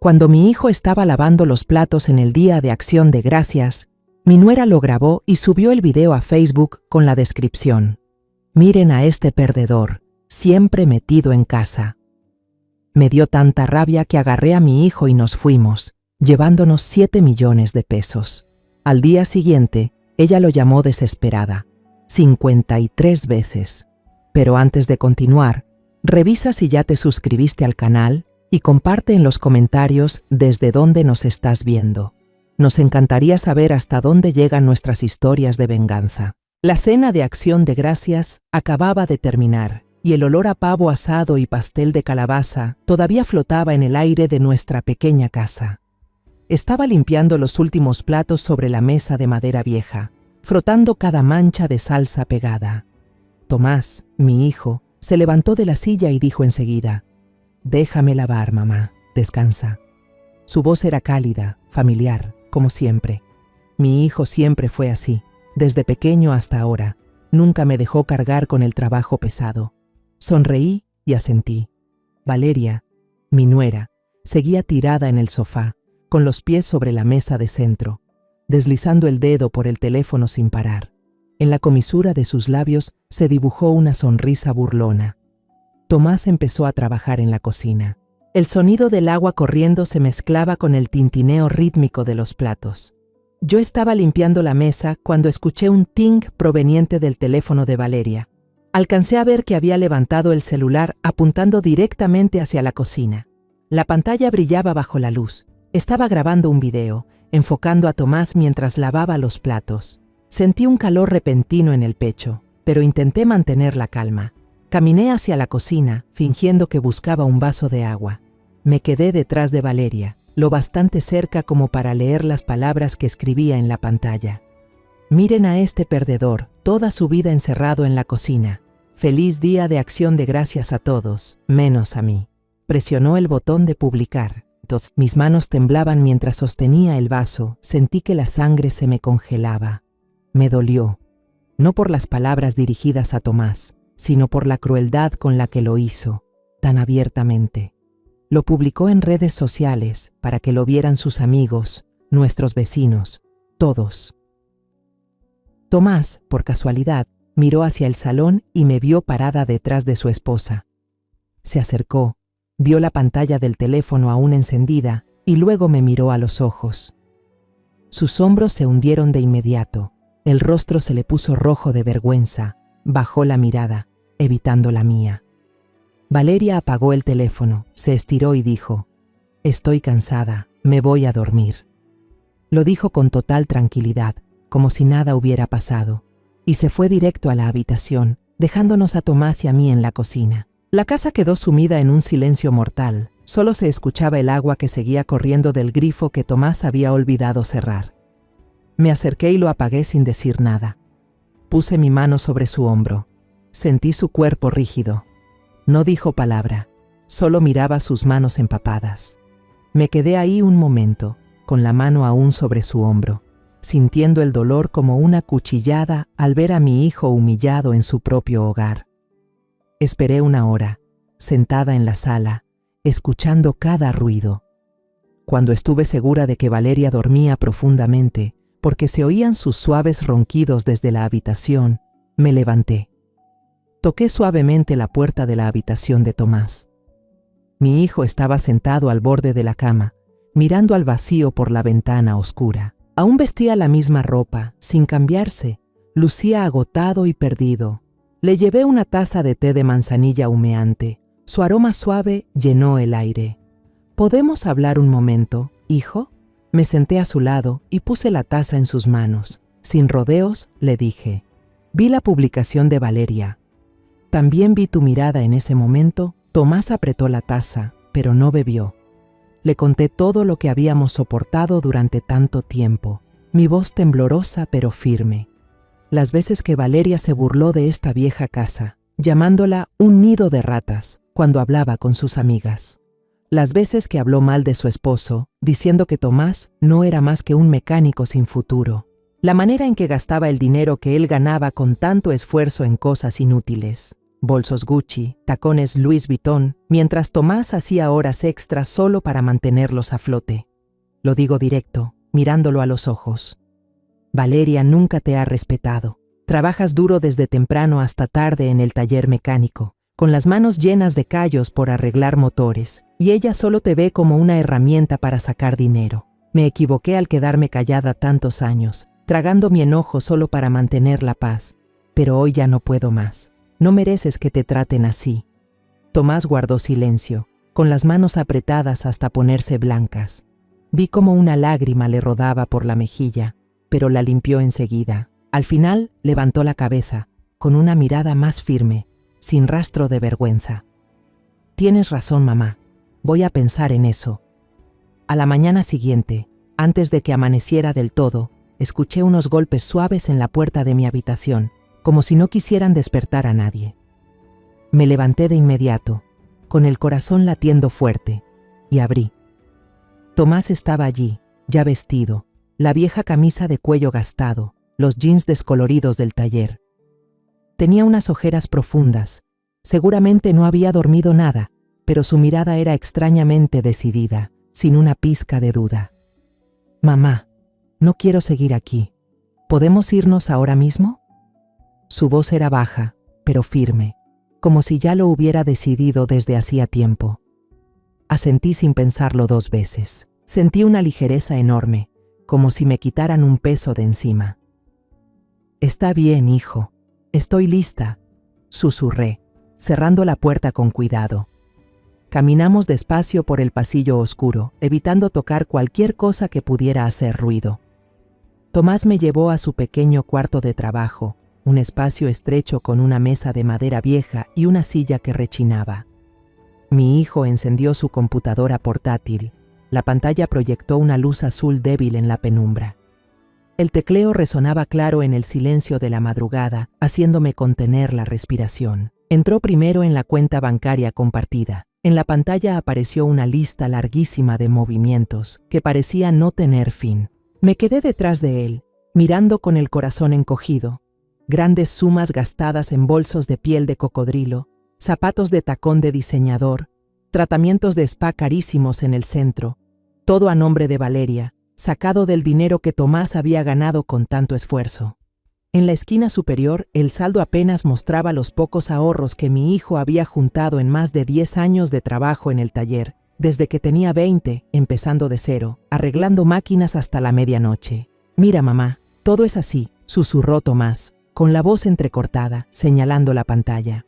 Cuando mi hijo estaba lavando los platos en el Día de Acción de Gracias, mi nuera lo grabó y subió el video a Facebook con la descripción: «Miren a este perdedor, siempre metido en casa». Me dio tanta rabia que agarré a mi hijo y nos fuimos, llevándonos 7 millones de pesos. Al día siguiente, ella lo llamó desesperada, 53 veces. Pero antes de continuar, revisa si ya te suscribiste al canal y comparte en los comentarios desde dónde nos estás viendo. Nos encantaría saber hasta dónde llegan nuestras historias de venganza. La cena de Acción de Gracias acababa de terminar y el olor a pavo asado y pastel de calabaza todavía flotaba en el aire de nuestra pequeña casa. Estaba limpiando los últimos platos sobre la mesa de madera vieja, frotando cada mancha de salsa pegada. Tomás, mi hijo, se levantó de la silla y dijo enseguida: «Déjame lavar, mamá, descansa». Su voz era cálida, familiar, como siempre. Mi hijo siempre fue así, desde pequeño hasta ahora. Nunca me dejó cargar con el trabajo pesado. Sonreí y asentí. Valeria, mi nuera, seguía tirada en el sofá, con los pies sobre la mesa de centro, deslizando el dedo por el teléfono sin parar. En la comisura de sus labios se dibujó una sonrisa burlona. Tomás empezó a trabajar en la cocina. El sonido del agua corriendo se mezclaba con el tintineo rítmico de los platos. Yo estaba limpiando la mesa cuando escuché un ting proveniente del teléfono de Valeria. Alcancé a ver que había levantado el celular apuntando directamente hacia la cocina. La pantalla brillaba bajo la luz. Estaba grabando un video, enfocando a Tomás mientras lavaba los platos. Sentí un calor repentino en el pecho, pero intenté mantener la calma. Caminé hacia la cocina, fingiendo que buscaba un vaso de agua. Me quedé detrás de Valeria, lo bastante cerca como para leer las palabras que escribía en la pantalla. «Miren a este perdedor, toda su vida encerrado en la cocina. Feliz Día de Acción de Gracias a todos, menos a mí». Presionó el botón de publicar. Mis manos temblaban mientras sostenía el vaso. Sentí que la sangre se me congelaba. Me dolió, no por las palabras dirigidas a Tomás, sino por la crueldad con la que lo hizo, tan abiertamente. Lo publicó en redes sociales para que lo vieran sus amigos, nuestros vecinos, todos. Tomás, por casualidad, miró hacia el salón y me vio parada detrás de su esposa. Se acercó, vio la pantalla del teléfono aún encendida y luego me miró a los ojos. Sus hombros se hundieron de inmediato, el rostro se le puso rojo de vergüenza, bajó la mirada, evitando la mía. Valeria apagó el teléfono, se estiró y dijo: «Estoy cansada, me voy a dormir». Lo dijo con total tranquilidad, como si nada hubiera pasado, y se fue directo a la habitación, dejándonos a Tomás y a mí en la cocina. La casa quedó sumida en un silencio mortal. Solo se escuchaba el agua que seguía corriendo del grifo que Tomás había olvidado cerrar. Me acerqué y lo apagué sin decir nada. Puse mi mano sobre su hombro. Sentí su cuerpo rígido. No dijo palabra, solo miraba sus manos empapadas. Me quedé ahí un momento, con la mano aún sobre su hombro, sintiendo el dolor como una cuchillada al ver a mi hijo humillado en su propio hogar. Esperé una hora, sentada en la sala, escuchando cada ruido. Cuando estuve segura de que Valeria dormía profundamente, porque se oían sus suaves ronquidos desde la habitación, me levanté. Toqué suavemente la puerta de la habitación de Tomás. Mi hijo estaba sentado al borde de la cama, mirando al vacío por la ventana oscura. Aún vestía la misma ropa, sin cambiarse, lucía agotado y perdido. Le llevé una taza de té de manzanilla humeante. Su aroma suave llenó el aire. «¿Podemos hablar un momento, hijo?» Me senté a su lado y puse la taza en sus manos. Sin rodeos, le dije: «Vi la publicación de Valeria. También vi tu mirada en ese momento». Tomás apretó la taza, pero no bebió. Le conté todo lo que habíamos soportado durante tanto tiempo, mi voz temblorosa pero firme. Las veces que Valeria se burló de esta vieja casa, llamándola un nido de ratas cuando hablaba con sus amigas. Las veces que habló mal de su esposo, diciendo que Tomás no era más que un mecánico sin futuro. La manera en que gastaba el dinero que él ganaba con tanto esfuerzo en cosas inútiles. bolsos Gucci, tacones Louis Vuitton, mientras Tomás hacía horas extras solo para mantenerlos a flote. Lo digo directo, mirándolo a los ojos. Valeria nunca te ha respetado. Trabajas duro desde temprano hasta tarde en el taller mecánico, con las manos llenas de callos por arreglar motores, y ella solo te ve como una herramienta para sacar dinero. Me equivoqué al quedarme callada tantos años, tragando mi enojo solo para mantener la paz, pero hoy ya no puedo más. No mereces que te traten así. Tomás guardó silencio, con las manos apretadas hasta ponerse blancas. Vi como una lágrima le rodaba por la mejilla, pero la limpió enseguida. Al final levantó la cabeza, con una mirada más firme, sin rastro de vergüenza. Tienes razón, mamá. Voy a pensar en eso. A la mañana siguiente, antes de que amaneciera del todo, escuché unos golpes suaves en la puerta de mi habitación, como si no quisieran despertar a nadie. Me levanté de inmediato, con el corazón latiendo fuerte, y abrí. Tomás estaba allí, ya vestido, la vieja camisa de cuello gastado, los jeans descoloridos del taller. Tenía unas ojeras profundas. Seguramente no había dormido nada, pero su mirada era extrañamente decidida, sin una pizca de duda. «Mamá, no quiero seguir aquí. ¿Podemos irnos ahora mismo?» Su voz era baja, pero firme, como si ya lo hubiera decidido desde hacía tiempo. Asentí sin pensarlo 2 veces. Sentí una ligereza enorme, como si me quitaran un peso de encima. «Está bien, hijo. Estoy lista», susurré, cerrando la puerta con cuidado. Caminamos despacio por el pasillo oscuro, evitando tocar cualquier cosa que pudiera hacer ruido. Tomás me llevó a su pequeño cuarto de trabajo, un espacio estrecho con una mesa de madera vieja y una silla que rechinaba. Mi hijo encendió su computadora portátil. La pantalla proyectó una luz azul débil en la penumbra. El tecleo resonaba claro en el silencio de la madrugada, haciéndome contener la respiración. Entró primero en la cuenta bancaria compartida. En la pantalla apareció una lista larguísima de movimientos que parecía no tener fin. Me quedé detrás de él, mirando con el corazón encogido. Grandes sumas gastadas en bolsos de piel de cocodrilo, zapatos de tacón de diseñador, tratamientos de spa carísimos en el centro, todo a nombre de Valeria, sacado del dinero que Tomás había ganado con tanto esfuerzo. En la esquina superior, el saldo apenas mostraba los pocos ahorros que mi hijo había juntado en más de 10 años de trabajo en el taller, desde que tenía 20, empezando de cero, arreglando máquinas hasta la medianoche. «Mira, mamá, todo es así», susurró Tomás, con la voz entrecortada, señalando la pantalla.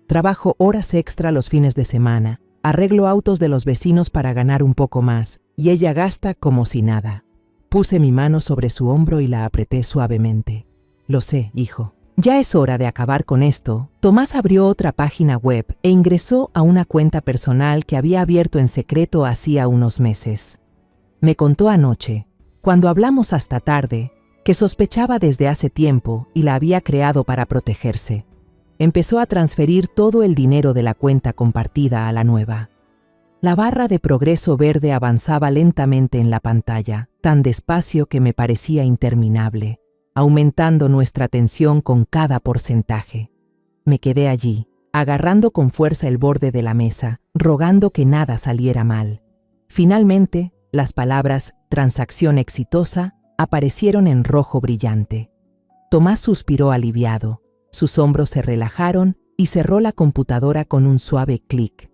«Trabajo horas extra los fines de semana, arreglo autos de los vecinos para ganar un poco más, y ella gasta como si nada». Puse mi mano sobre su hombro y la apreté suavemente. «Lo sé, hijo. Ya es hora de acabar con esto». Tomás abrió otra página web e ingresó a una cuenta personal que había abierto en secreto hacía unos meses. Me contó anoche, cuando hablamos hasta tarde, que sospechaba desde hace tiempo y la había creado para protegerse. Empezó a transferir todo el dinero de la cuenta compartida a la nueva. La barra de progreso verde avanzaba lentamente en la pantalla, tan despacio que me parecía interminable, aumentando nuestra tensión con cada porcentaje. Me quedé allí, agarrando con fuerza el borde de la mesa, rogando que nada saliera mal. Finalmente, las palabras «transacción exitosa» aparecieron en rojo brillante. Tomás suspiró aliviado, sus hombros se relajaron y cerró la computadora con un suave clic.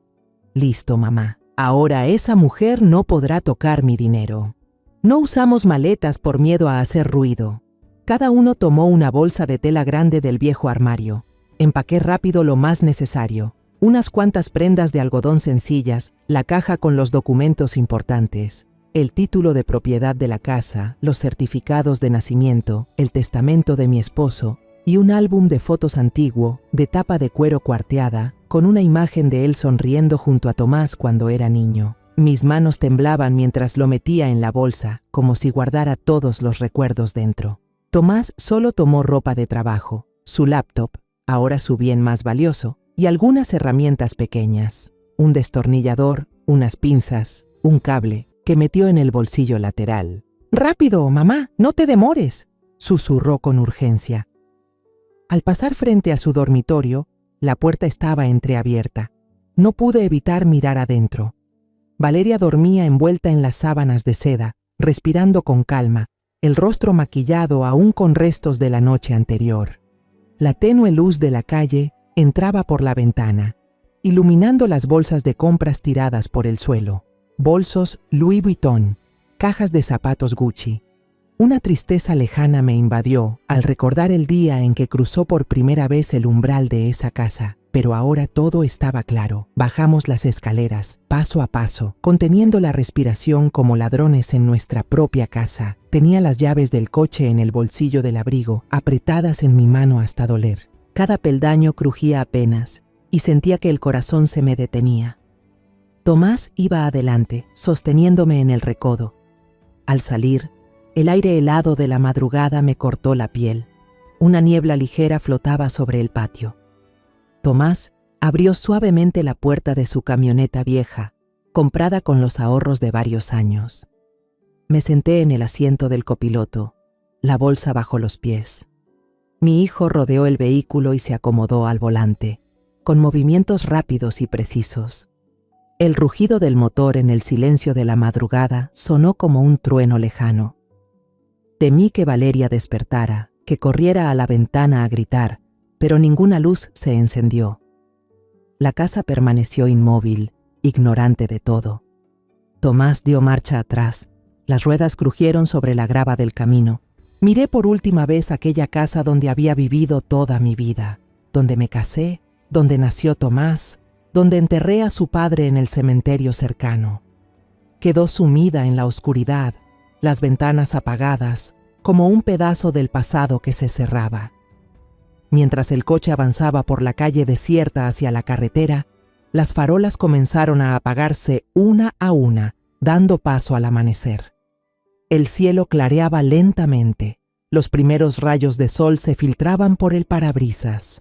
«Listo, mamá. Ahora esa mujer no podrá tocar mi dinero». No usamos maletas por miedo a hacer ruido. Cada uno tomó una bolsa de tela grande del viejo armario. Empaqué rápido lo más necesario, unas cuantas prendas de algodón sencillas, la caja con los documentos importantes, el título de propiedad de la casa, los certificados de nacimiento, el testamento de mi esposo y un álbum de fotos antiguo, de tapa de cuero cuarteada, con una imagen de él sonriendo junto a Tomás cuando era niño. Mis manos temblaban mientras lo metía en la bolsa, como si guardara todos los recuerdos dentro. Tomás solo tomó ropa de trabajo, su laptop, ahora su bien más valioso, y algunas herramientas pequeñas, un destornillador, unas pinzas, un cable, que metió en el bolsillo lateral. «¡Rápido, mamá! ¡No te demores!», susurró con urgencia. Al pasar frente a su dormitorio, La puerta estaba entreabierta. No pude evitar mirar adentro. Valeria dormía envuelta en las sábanas de seda, respirando con calma, el rostro maquillado aún con restos de la noche anterior. La tenue luz de la calle entraba por la ventana, iluminando las bolsas de compras tiradas por el suelo. Bolsos Louis Vuitton, cajas de zapatos Gucci. Una tristeza lejana me invadió al recordar el día en que cruzó por primera vez el umbral de esa casa. Pero ahora todo estaba claro. Bajamos las escaleras, paso a paso, conteniendo la respiración como ladrones en nuestra propia casa. Tenía las llaves del coche en el bolsillo del abrigo, apretadas en mi mano hasta doler. Cada peldaño crujía apenas, y sentía que el corazón se me detenía. Tomás iba adelante, sosteniéndome en el recodo. Al salir, el aire helado de la madrugada me cortó la piel. Una niebla ligera flotaba sobre el patio. Tomás abrió suavemente la puerta de su camioneta vieja, comprada con los ahorros de varios años. Me senté en el asiento del copiloto, la bolsa bajo los pies. Mi hijo rodeó el vehículo y se acomodó al volante, con movimientos rápidos y precisos. El rugido del motor en el silencio de la madrugada sonó como un trueno lejano. Temí que Valeria despertara, que corriera a la ventana a gritar, pero ninguna luz se encendió. La casa permaneció inmóvil, ignorante de todo. Tomás dio marcha atrás. Las ruedas crujieron sobre la grava del camino. Miré por última vez aquella casa donde había vivido toda mi vida, donde me casé, donde nació Tomás, donde enterré a su padre en el cementerio cercano. Quedó sumida en la oscuridad, las ventanas apagadas, como un pedazo del pasado que se cerraba. Mientras el coche avanzaba por la calle desierta hacia la carretera, las farolas comenzaron a apagarse una a una, dando paso al amanecer. El cielo clareaba lentamente. Los primeros rayos de sol se filtraban por el parabrisas.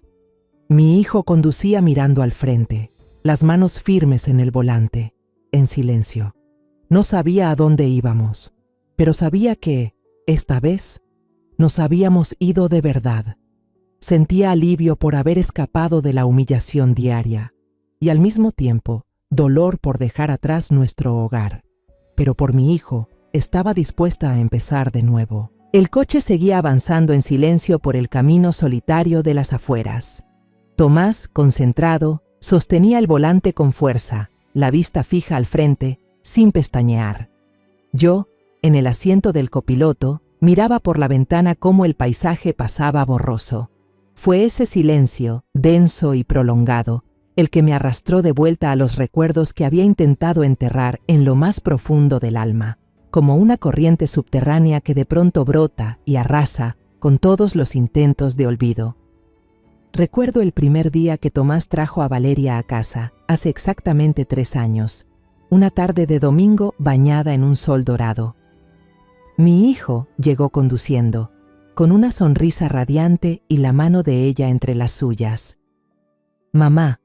Mi hijo conducía mirando al frente, las manos firmes en el volante, en silencio. No sabía a dónde íbamos, pero sabía que, esta vez, nos habíamos ido de verdad. Sentía alivio por haber escapado de la humillación diaria y al mismo tiempo dolor por dejar atrás nuestro hogar. Pero por mi hijo estaba dispuesta a empezar de nuevo. El coche seguía avanzando en silencio por el camino solitario de las afueras. Tomás, concentrado, sostenía el volante con fuerza, la vista fija al frente, sin pestañear. Yo, en el asiento del copiloto, miraba por la ventana cómo el paisaje pasaba borroso. Fue ese silencio, denso y prolongado, el que me arrastró de vuelta a los recuerdos que había intentado enterrar en lo más profundo del alma, como una corriente subterránea que de pronto brota y arrasa con todos los intentos de olvido. Recuerdo el primer día que Tomás trajo a Valeria a casa, hace exactamente 3 años, una tarde de domingo bañada en un sol dorado. Mi hijo llegó conduciendo, con una sonrisa radiante y la mano de ella entre las suyas. «Mamá,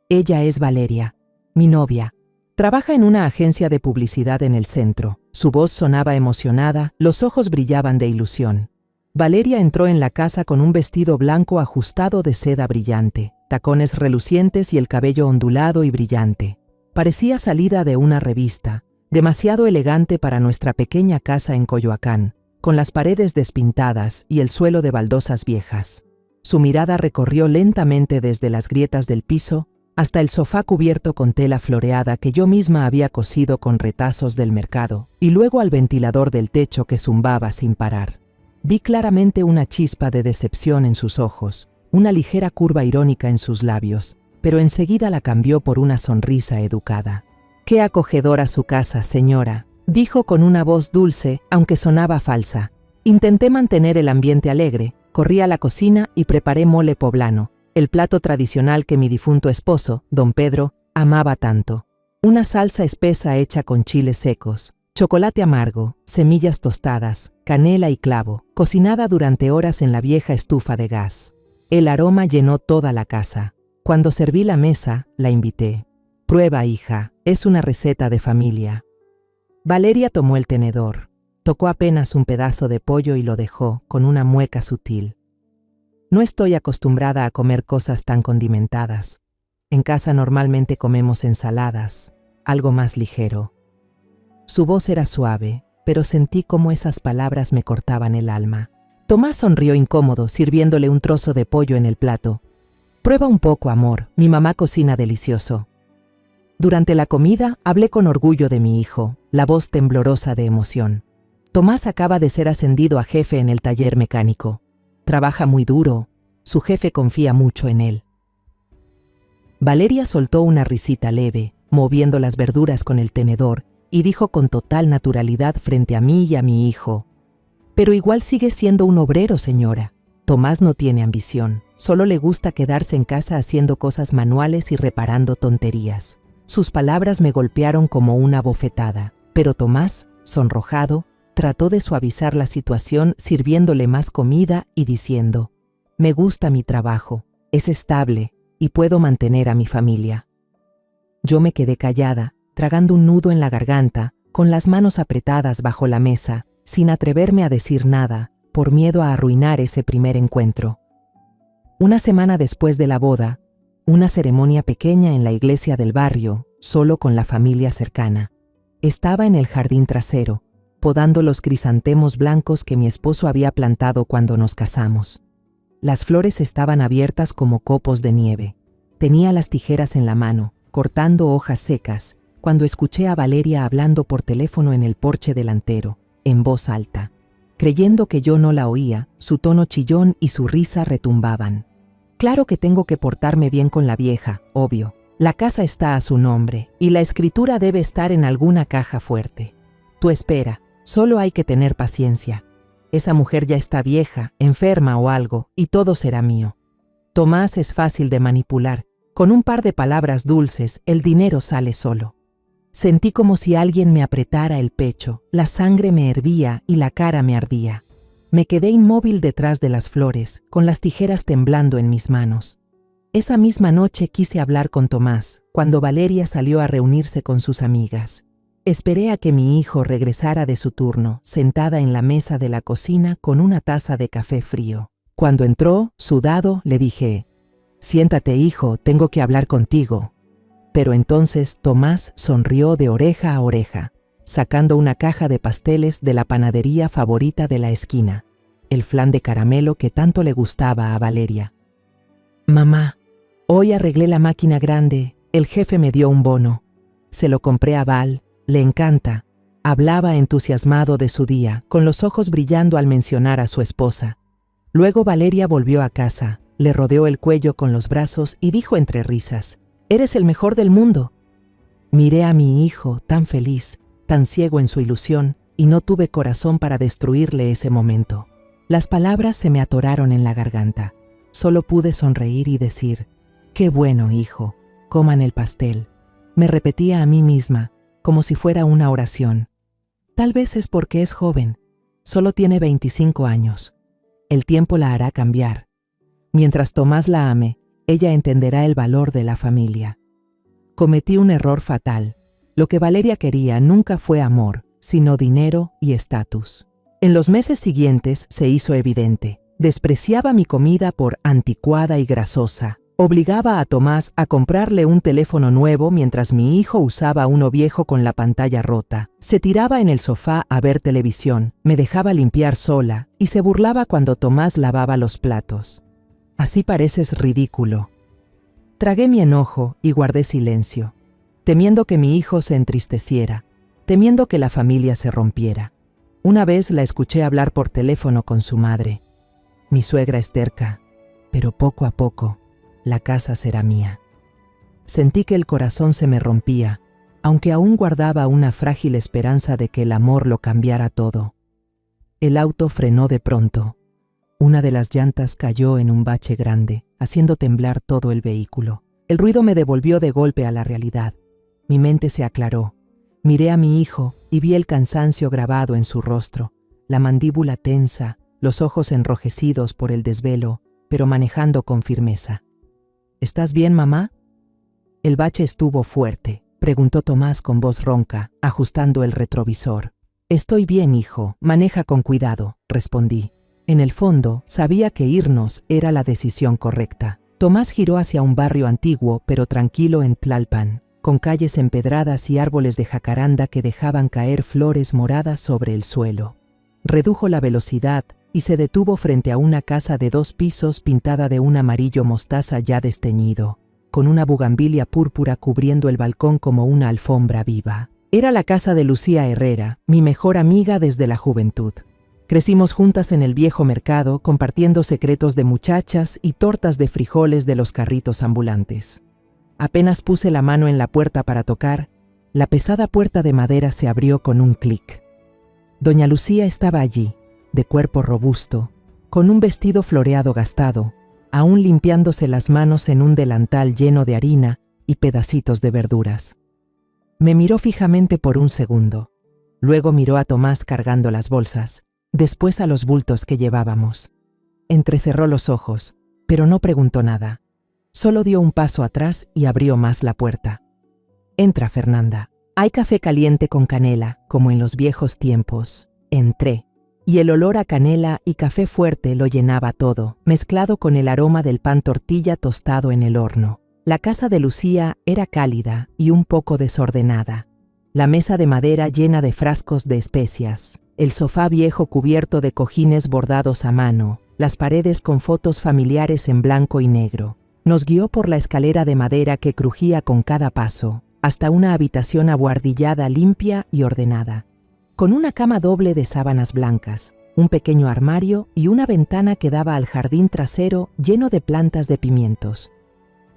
ella es Valeria, mi novia. Trabaja en una agencia de publicidad en el centro». Su voz sonaba emocionada, los ojos brillaban de ilusión. Valeria entró en la casa con un vestido blanco ajustado de seda brillante, tacones relucientes y el cabello ondulado y brillante. Parecía salida de una revista, demasiado elegante para nuestra pequeña casa en Coyoacán, con las paredes despintadas y el suelo de baldosas viejas. Su mirada recorrió lentamente desde las grietas del piso hasta el sofá cubierto con tela floreada que yo misma había cosido con retazos del mercado, y luego al ventilador del techo que zumbaba sin parar. Vi claramente una chispa de decepción en sus ojos, una ligera curva irónica en sus labios, pero enseguida la cambió por una sonrisa educada. «Qué acogedora su casa, señora», dijo con una voz dulce, aunque sonaba falsa. Intenté mantener el ambiente alegre, corrí a la cocina y preparé mole poblano, el plato tradicional que mi difunto esposo, don Pedro, amaba tanto. Una salsa espesa hecha con chiles secos, chocolate amargo, semillas tostadas, canela y clavo, cocinada durante horas en la vieja estufa de gas. El aroma llenó toda la casa. Cuando serví la mesa, la invité. «Prueba, hija, es una receta de familia». Valeria tomó el tenedor, tocó apenas un pedazo de pollo y lo dejó con una mueca sutil. No estoy acostumbrada a comer cosas tan condimentadas. En casa normalmente comemos ensaladas, algo más ligero. Su voz era suave, pero sentí cómo esas palabras me cortaban el alma. Tomás sonrió incómodo, sirviéndole un trozo de pollo en el plato. Prueba un poco, amor, mi mamá cocina delicioso. Durante la comida hablé con orgullo de mi hijo, la voz temblorosa de emoción. Tomás acaba de ser ascendido a jefe en el taller mecánico. Trabaja muy duro, su jefe confía mucho en él. Valeria soltó una risita leve, moviendo las verduras con el tenedor, y dijo con total naturalidad frente a mí y a mi hijo: «Pero igual sigue siendo un obrero, señora. Tomás no tiene ambición, solo le gusta quedarse en casa haciendo cosas manuales y reparando tonterías». Sus palabras me golpearon como una bofetada, pero Tomás, sonrojado, trató de suavizar la situación sirviéndole más comida y diciendo: «Me gusta mi trabajo, es estable y puedo mantener a mi familia». Yo me quedé callada, tragando un nudo en la garganta, con las manos apretadas bajo la mesa, sin atreverme a decir nada, por miedo a arruinar ese primer encuentro. Una semana después de la boda, una ceremonia pequeña en la iglesia del barrio, solo con la familia cercana. Estaba en el jardín trasero, podando los crisantemos blancos que mi esposo había plantado cuando nos casamos. Las flores estaban abiertas como copos de nieve. Tenía las tijeras en la mano, cortando hojas secas, cuando escuché a Valeria hablando por teléfono en el porche delantero, en voz alta. Creyendo que yo no la oía, su tono chillón y su risa retumbaban. «Claro que tengo que portarme bien con la vieja, obvio. La casa está a su nombre, y la escritura debe estar en alguna caja fuerte. Tú espera, solo hay que tener paciencia. Esa mujer ya está vieja, enferma o algo, y todo será mío. Tomás es fácil de manipular. Con un par de palabras dulces, el dinero sale solo». Sentí como si alguien me apretara el pecho, la sangre me hervía y la cara me ardía. Me quedé inmóvil detrás de las flores, con las tijeras temblando en mis manos. Esa misma noche quise hablar con Tomás, cuando Valeria salió a reunirse con sus amigas. Esperé a que mi hijo regresara de su turno, sentada en la mesa de la cocina con una taza de café frío. Cuando entró, sudado, le dije: «Siéntate, hijo, tengo que hablar contigo». Pero entonces Tomás sonrió de oreja a oreja, sacando una caja de pasteles de la panadería favorita de la esquina, el flan de caramelo que tanto le gustaba a Valeria. «Mamá, hoy arreglé la máquina grande, el jefe me dio un bono. Se lo compré a Val, le encanta». Hablaba entusiasmado de su día, con los ojos brillando al mencionar a su esposa. Luego Valeria volvió a casa, le rodeó el cuello con los brazos y dijo entre risas: «Eres el mejor del mundo». Miré a mi hijo, tan feliz, tan ciego en su ilusión, y no tuve corazón para destruirle ese momento. Las palabras se me atoraron en la garganta. Solo pude sonreír y decir: «Qué bueno, hijo, coman el pastel». Me repetía a mí misma, como si fuera una oración. Tal vez es porque es joven, solo tiene 25 años. El tiempo la hará cambiar. Mientras Tomás la ame, ella entenderá el valor de la familia. Cometí un error fatal. Lo que Valeria quería nunca fue amor, sino dinero y estatus. En los meses siguientes se hizo evidente. Despreciaba mi comida por anticuada y grasosa. Obligaba a Tomás a comprarle un teléfono nuevo mientras mi hijo usaba uno viejo con la pantalla rota. Se tiraba en el sofá a ver televisión, me dejaba limpiar sola y se burlaba cuando Tomás lavaba los platos. «Así pareces ridículo». Tragué mi enojo y guardé silencio, temiendo que mi hijo se entristeciera, temiendo que la familia se rompiera. Una vez la escuché hablar por teléfono con su madre. «Mi suegra es terca, pero poco a poco, la casa será mía». Sentí que el corazón se me rompía, aunque aún guardaba una frágil esperanza de que el amor lo cambiara todo. El auto frenó de pronto. Una de las llantas cayó en un bache grande, haciendo temblar todo el vehículo. El ruido me devolvió de golpe a la realidad. Mi mente se aclaró. Miré a mi hijo y vi el cansancio grabado en su rostro, la mandíbula tensa, los ojos enrojecidos por el desvelo, pero manejando con firmeza. «¿Estás bien, mamá?» «¿El bache estuvo fuerte?», preguntó Tomás con voz ronca, ajustando el retrovisor. «Estoy bien, hijo, maneja con cuidado», respondí. En el fondo, sabía que irnos era la decisión correcta. Tomás giró hacia un barrio antiguo pero tranquilo en Tlalpan, con calles empedradas y árboles de jacaranda que dejaban caer flores moradas sobre el suelo. Redujo la velocidad y se detuvo frente a una casa de 2 pisos pintada de un amarillo mostaza ya desteñido, con una bugambilia púrpura cubriendo el balcón como una alfombra viva. Era la casa de Lucía Herrera, mi mejor amiga desde la juventud. Crecimos juntas en el viejo mercado, compartiendo secretos de muchachas y tortas de frijoles de los carritos ambulantes. Apenas puse la mano en la puerta para tocar, la pesada puerta de madera se abrió con un clic. Doña Lucía estaba allí, de cuerpo robusto, con un vestido floreado gastado, aún limpiándose las manos en un delantal lleno de harina y pedacitos de verduras. Me miró fijamente por un segundo. Luego miró a Tomás cargando las bolsas, después a los bultos que llevábamos. Entrecerró los ojos, pero no preguntó nada. Solo dio un paso atrás y abrió más la puerta. «Entra, Fernanda. Hay café caliente con canela, como en los viejos tiempos». Entré, y el olor a canela y café fuerte lo llenaba todo, mezclado con el aroma del pan tortilla tostado en el horno. La casa de Lucía era cálida y un poco desordenada. La mesa de madera llena de frascos de especias, el sofá viejo cubierto de cojines bordados a mano, las paredes con fotos familiares en blanco y negro. Nos guió por la escalera de madera que crujía con cada paso, hasta una habitación abuhardillada, limpia y ordenada, con una cama doble de sábanas blancas, un pequeño armario y una ventana que daba al jardín trasero lleno de plantas de pimientos.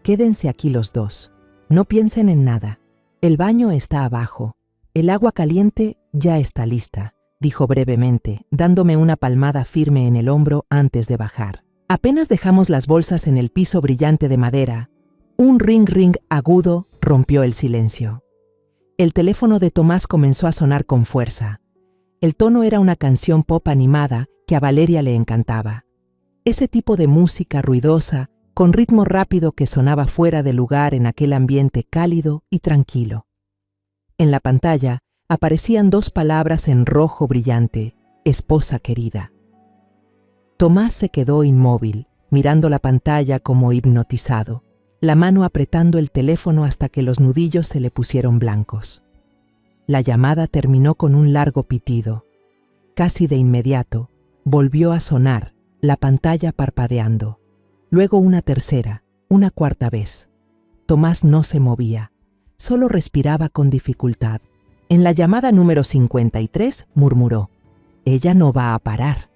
«Quédense aquí los dos. No piensen en nada. El baño está abajo. El agua caliente ya está lista», dijo brevemente, dándome una palmada firme en el hombro antes de bajar. Apenas dejamos las bolsas en el piso brillante de madera, un ring-ring agudo rompió el silencio. El teléfono de Tomás comenzó a sonar con fuerza. El tono era una canción pop animada que a Valeria le encantaba. Ese tipo de música ruidosa, con ritmo rápido que sonaba fuera de lugar en aquel ambiente cálido y tranquilo. En la pantalla aparecían 2 palabras en rojo brillante: esposa querida. Tomás se quedó inmóvil, mirando la pantalla como hipnotizado, la mano apretando el teléfono hasta que los nudillos se le pusieron blancos. La llamada terminó con un largo pitido. Casi de inmediato, volvió a sonar, la pantalla parpadeando. Luego una tercera, una cuarta vez. Tomás no se movía, solo respiraba con dificultad. En la llamada número 53 murmuró: «Ella no va a parar».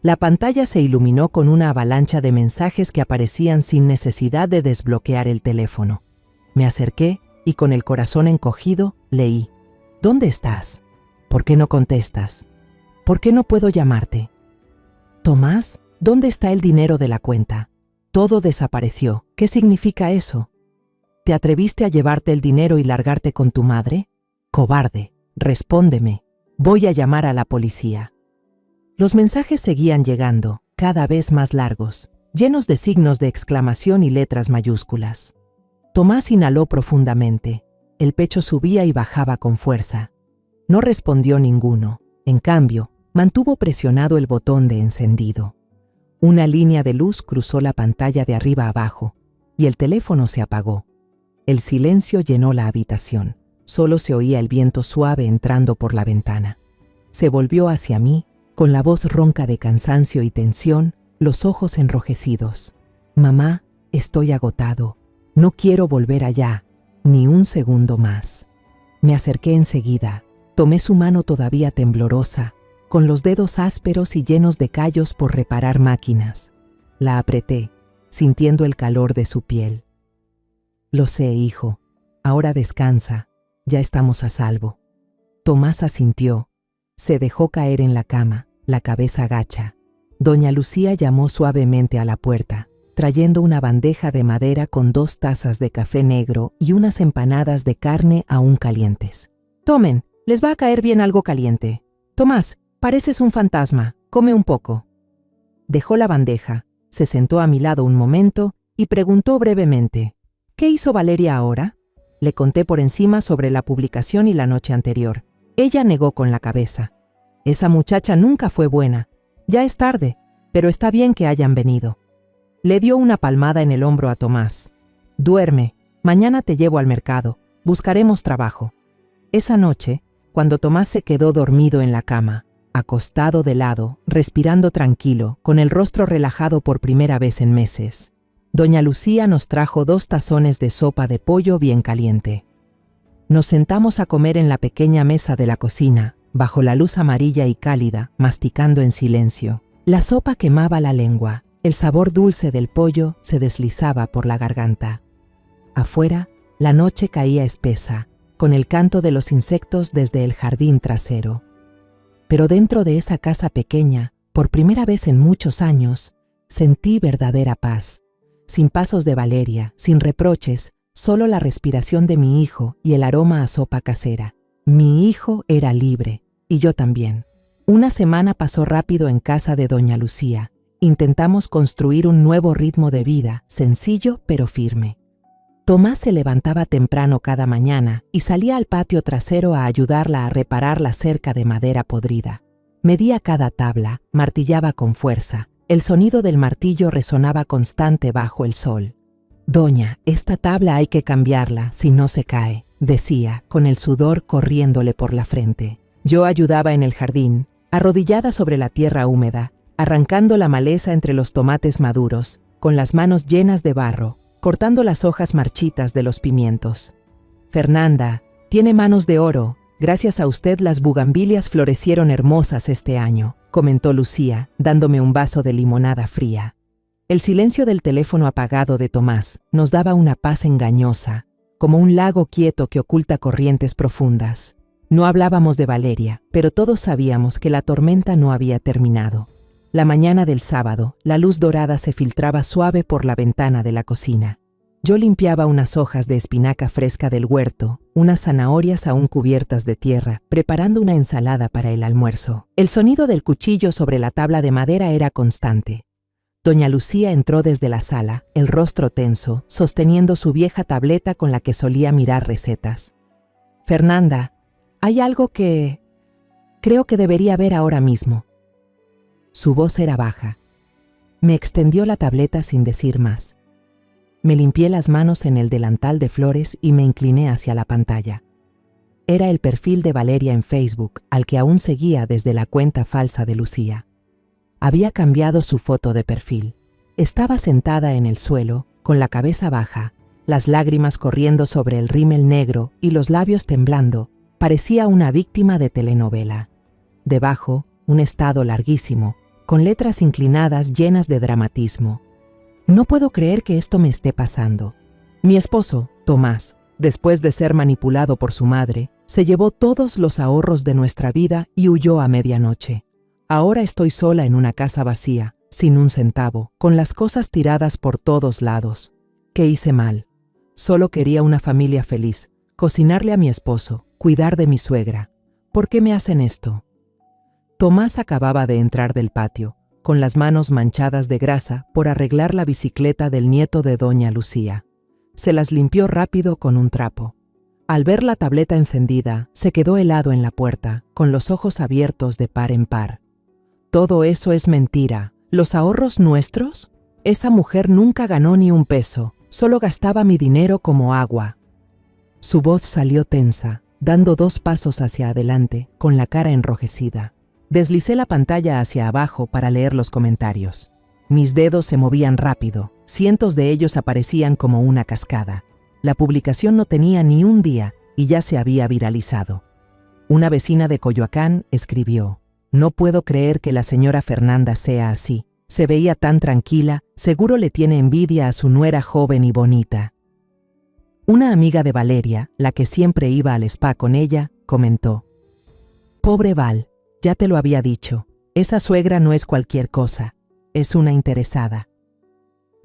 La pantalla se iluminó con una avalancha de mensajes que aparecían sin necesidad de desbloquear el teléfono. Me acerqué y con el corazón encogido leí: «¿Dónde estás? ¿Por qué no contestas? ¿Por qué no puedo llamarte? Tomás, ¿dónde está el dinero de la cuenta? Todo desapareció. ¿Qué significa eso? ¿Te atreviste a llevarte el dinero y largarte con tu madre? Cobarde, respóndeme. Voy a llamar a la policía». Los mensajes seguían llegando, cada vez más largos, llenos de signos de exclamación y letras mayúsculas. Tomás inhaló profundamente. El pecho subía y bajaba con fuerza. No respondió ninguno. En cambio, mantuvo presionado el botón de encendido. Una línea de luz cruzó la pantalla de arriba a abajo y el teléfono se apagó. El silencio llenó la habitación. Solo se oía el viento suave entrando por la ventana. Se volvió hacia mí, con la voz ronca de cansancio y tensión, los ojos enrojecidos. «Mamá, estoy agotado. No quiero volver allá, ni un segundo más». Me acerqué enseguida. Tomé su mano todavía temblorosa, con los dedos ásperos y llenos de callos por reparar máquinas. La apreté, sintiendo el calor de su piel. «Lo sé, hijo. Ahora descansa. Ya estamos a salvo». Tomás asintió. Se dejó caer en la cama, la cabeza gacha. Doña Lucía llamó suavemente a la puerta, trayendo una bandeja de madera con 2 tazas de café negro y unas empanadas de carne aún calientes. «Tomen, les va a caer bien algo caliente. Tomás, pareces un fantasma, come un poco». Dejó la bandeja, se sentó a mi lado un momento y preguntó brevemente: «¿Qué hizo Valeria ahora?». Le conté por encima sobre la publicación y la noche anterior. Ella negó con la cabeza. «Esa muchacha nunca fue buena. Ya es tarde, pero está bien que hayan venido. Le dio una palmada en el hombro a Tomás. Duerme, mañana te llevo al mercado, buscaremos trabajo. Esa noche, cuando Tomás se quedó dormido en la cama, acostado de lado, respirando tranquilo, con el rostro relajado por primera vez en meses, doña Lucía nos trajo 2 tazones de sopa de pollo bien caliente. Nos sentamos a comer en la pequeña mesa de la cocina, bajo la luz amarilla y cálida, masticando en silencio. La sopa quemaba la lengua, el sabor dulce del pollo se deslizaba por la garganta. Afuera, la noche caía espesa, con el canto de los insectos desde el jardín trasero. Pero dentro de esa casa pequeña, por primera vez en muchos años, sentí verdadera paz. Sin pasos de Valeria, sin reproches, solo la respiración de mi hijo y el aroma a sopa casera. Mi hijo era libre, y yo también. Una semana pasó rápido en casa de doña Lucía. Intentamos construir un nuevo ritmo de vida, sencillo pero firme. Tomás se levantaba temprano cada mañana y salía al patio trasero a ayudarla a reparar la cerca de madera podrida. Medía cada tabla, martillaba con fuerza. El sonido del martillo resonaba constante bajo el sol. «Doña, esta tabla hay que cambiarla, si no se cae», decía, con el sudor corriéndole por la frente. Yo ayudaba en el jardín, arrodillada sobre la tierra húmeda, arrancando la maleza entre los tomates maduros, con las manos llenas de barro, cortando las hojas marchitas de los pimientos. «Fernanda, tiene manos de oro. Gracias a usted las bugambilias florecieron hermosas este año», comentó Lucía, dándome un vaso de limonada fría. El silencio del teléfono apagado de Tomás nos daba una paz engañosa, como un lago quieto que oculta corrientes profundas. No hablábamos de Valeria, pero todos sabíamos que la tormenta no había terminado. La mañana del sábado, la luz dorada se filtraba suave por la ventana de la cocina. Yo limpiaba unas hojas de espinaca fresca del huerto, unas zanahorias aún cubiertas de tierra, preparando una ensalada para el almuerzo. El sonido del cuchillo sobre la tabla de madera era constante. Doña Lucía entró desde la sala, el rostro tenso, sosteniendo su vieja tableta con la que solía mirar recetas. «Fernanda, hay algo que creo que debería ver ahora mismo». Su voz era baja. Me extendió la tableta sin decir más. Me limpié las manos en el delantal de flores y me incliné hacia la pantalla. Era el perfil de Valeria en Facebook, al que aún seguía desde la cuenta falsa de Lucía. Había cambiado su foto de perfil. Estaba sentada en el suelo, con la cabeza baja, las lágrimas corriendo sobre el rímel negro y los labios temblando. Parecía una víctima de telenovela. Debajo, un estado larguísimo, con letras inclinadas llenas de dramatismo. No puedo creer que esto me esté pasando. Mi esposo, Tomás, después de ser manipulado por su madre, se llevó todos los ahorros de nuestra vida y huyó a medianoche. Ahora estoy sola en una casa vacía, sin un centavo, con las cosas tiradas por todos lados. ¿Qué hice mal? Solo quería una familia feliz, cocinarle a mi esposo, cuidar de mi suegra. ¿Por qué me hacen esto? Tomás acababa de entrar del patio, con las manos manchadas de grasa por arreglar la bicicleta del nieto de doña Lucía. Se las limpió rápido con un trapo. Al ver la tableta encendida, se quedó helado en la puerta, con los ojos abiertos de par en par. «Todo eso es mentira. ¿Los ahorros nuestros? Esa mujer nunca ganó ni un peso, solo gastaba mi dinero como agua». Su voz salió tensa, dando 2 pasos hacia adelante, con la cara enrojecida. Deslicé la pantalla hacia abajo para leer los comentarios. Mis dedos se movían rápido, cientos de ellos aparecían como una cascada. La publicación no tenía ni un día y ya se había viralizado. Una vecina de Coyoacán escribió: «No puedo creer que la señora Fernanda sea así. Se veía tan tranquila, seguro le tiene envidia a su nuera joven y bonita». Una amiga de Valeria, la que siempre iba al spa con ella, comentó: «Pobre Val, ya te lo había dicho, esa suegra no es cualquier cosa, es una interesada».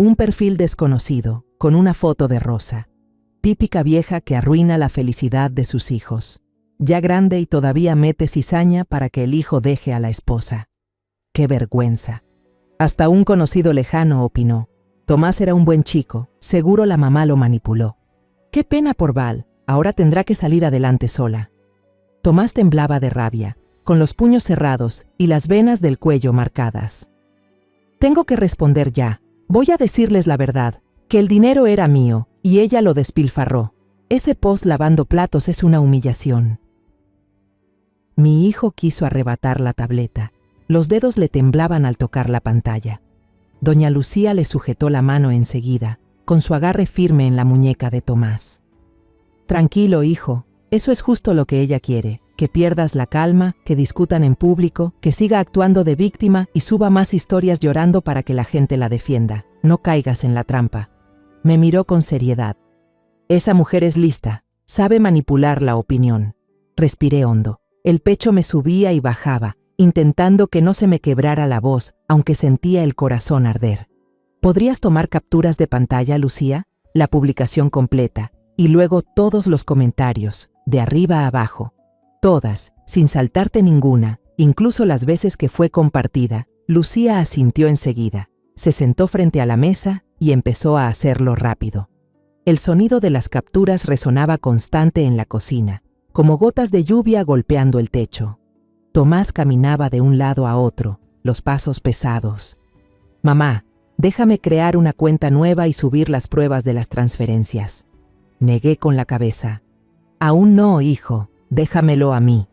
Un perfil desconocido, con una foto de Rosa, típica vieja que arruina la felicidad de sus hijos. Ya grande y todavía mete cizaña para que el hijo deje a la esposa. ¡Qué vergüenza! Hasta un conocido lejano opinó: «Tomás era un buen chico, seguro la mamá lo manipuló. Qué pena por Val, ahora tendrá que salir adelante sola». Tomás temblaba de rabia. con los puños cerrados y las venas del cuello marcadas. Tengo que responder ya. Voy a decirles la verdad, que el dinero era mío y ella lo despilfarró. Ese post lavando platos es una humillación. Mi hijo quiso arrebatar la tableta. Los dedos le temblaban al tocar la pantalla. Doña Lucía le sujetó la mano enseguida, con su agarre firme en la muñeca de Tomás. Tranquilo, hijo, eso es justo lo que ella quiere, que pierdas la calma, que discutan en público, que siga actuando de víctima y suba más historias llorando para que la gente la defienda. No caigas en la trampa. Me miró con seriedad. Esa mujer es lista, sabe manipular la opinión. Respiré hondo. El pecho me subía y bajaba, intentando que no se me quebrara la voz, aunque sentía el corazón arder. ¿Podrías tomar capturas de pantalla, Lucía? La publicación completa, y luego todos los comentarios, de arriba a abajo. Todas, sin saltarte ninguna, incluso las veces que fue compartida. Lucía asintió enseguida. Se sentó frente a la mesa y empezó a hacerlo rápido. El sonido de las capturas resonaba constante en la cocina, como gotas de lluvia golpeando el techo. Tomás caminaba de un lado a otro, los pasos pesados. Mamá, déjame crear una cuenta nueva y subir las pruebas de las transferencias. Negué con la cabeza. Aún no, hijo, déjamelo a mí.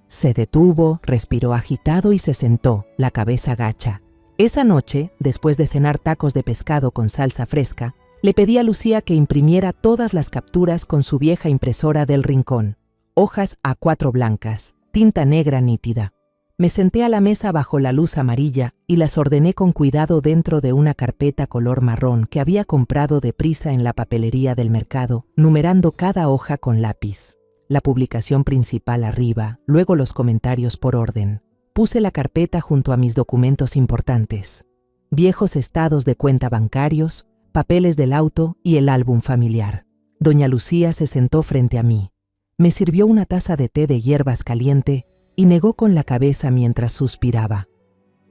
Se detuvo, respiró agitado y se sentó, la cabeza gacha. Esa noche, después de cenar tacos de pescado con salsa fresca, le pedí a Lucía que imprimiera todas las capturas con su vieja impresora del rincón. Hojas A4 blancas, tinta negra nítida. Me senté a la mesa bajo la luz amarilla y las ordené con cuidado dentro de una carpeta color marrón que había comprado deprisa en la papelería del mercado, numerando cada hoja con lápiz. La publicación principal arriba, luego los comentarios por orden. Puse la carpeta junto a mis documentos importantes. Viejos estados de cuenta bancarios, papeles del auto y el álbum familiar. Doña Lucía se sentó frente a mí. Me sirvió una taza de té de hierbas caliente y negó con la cabeza mientras suspiraba.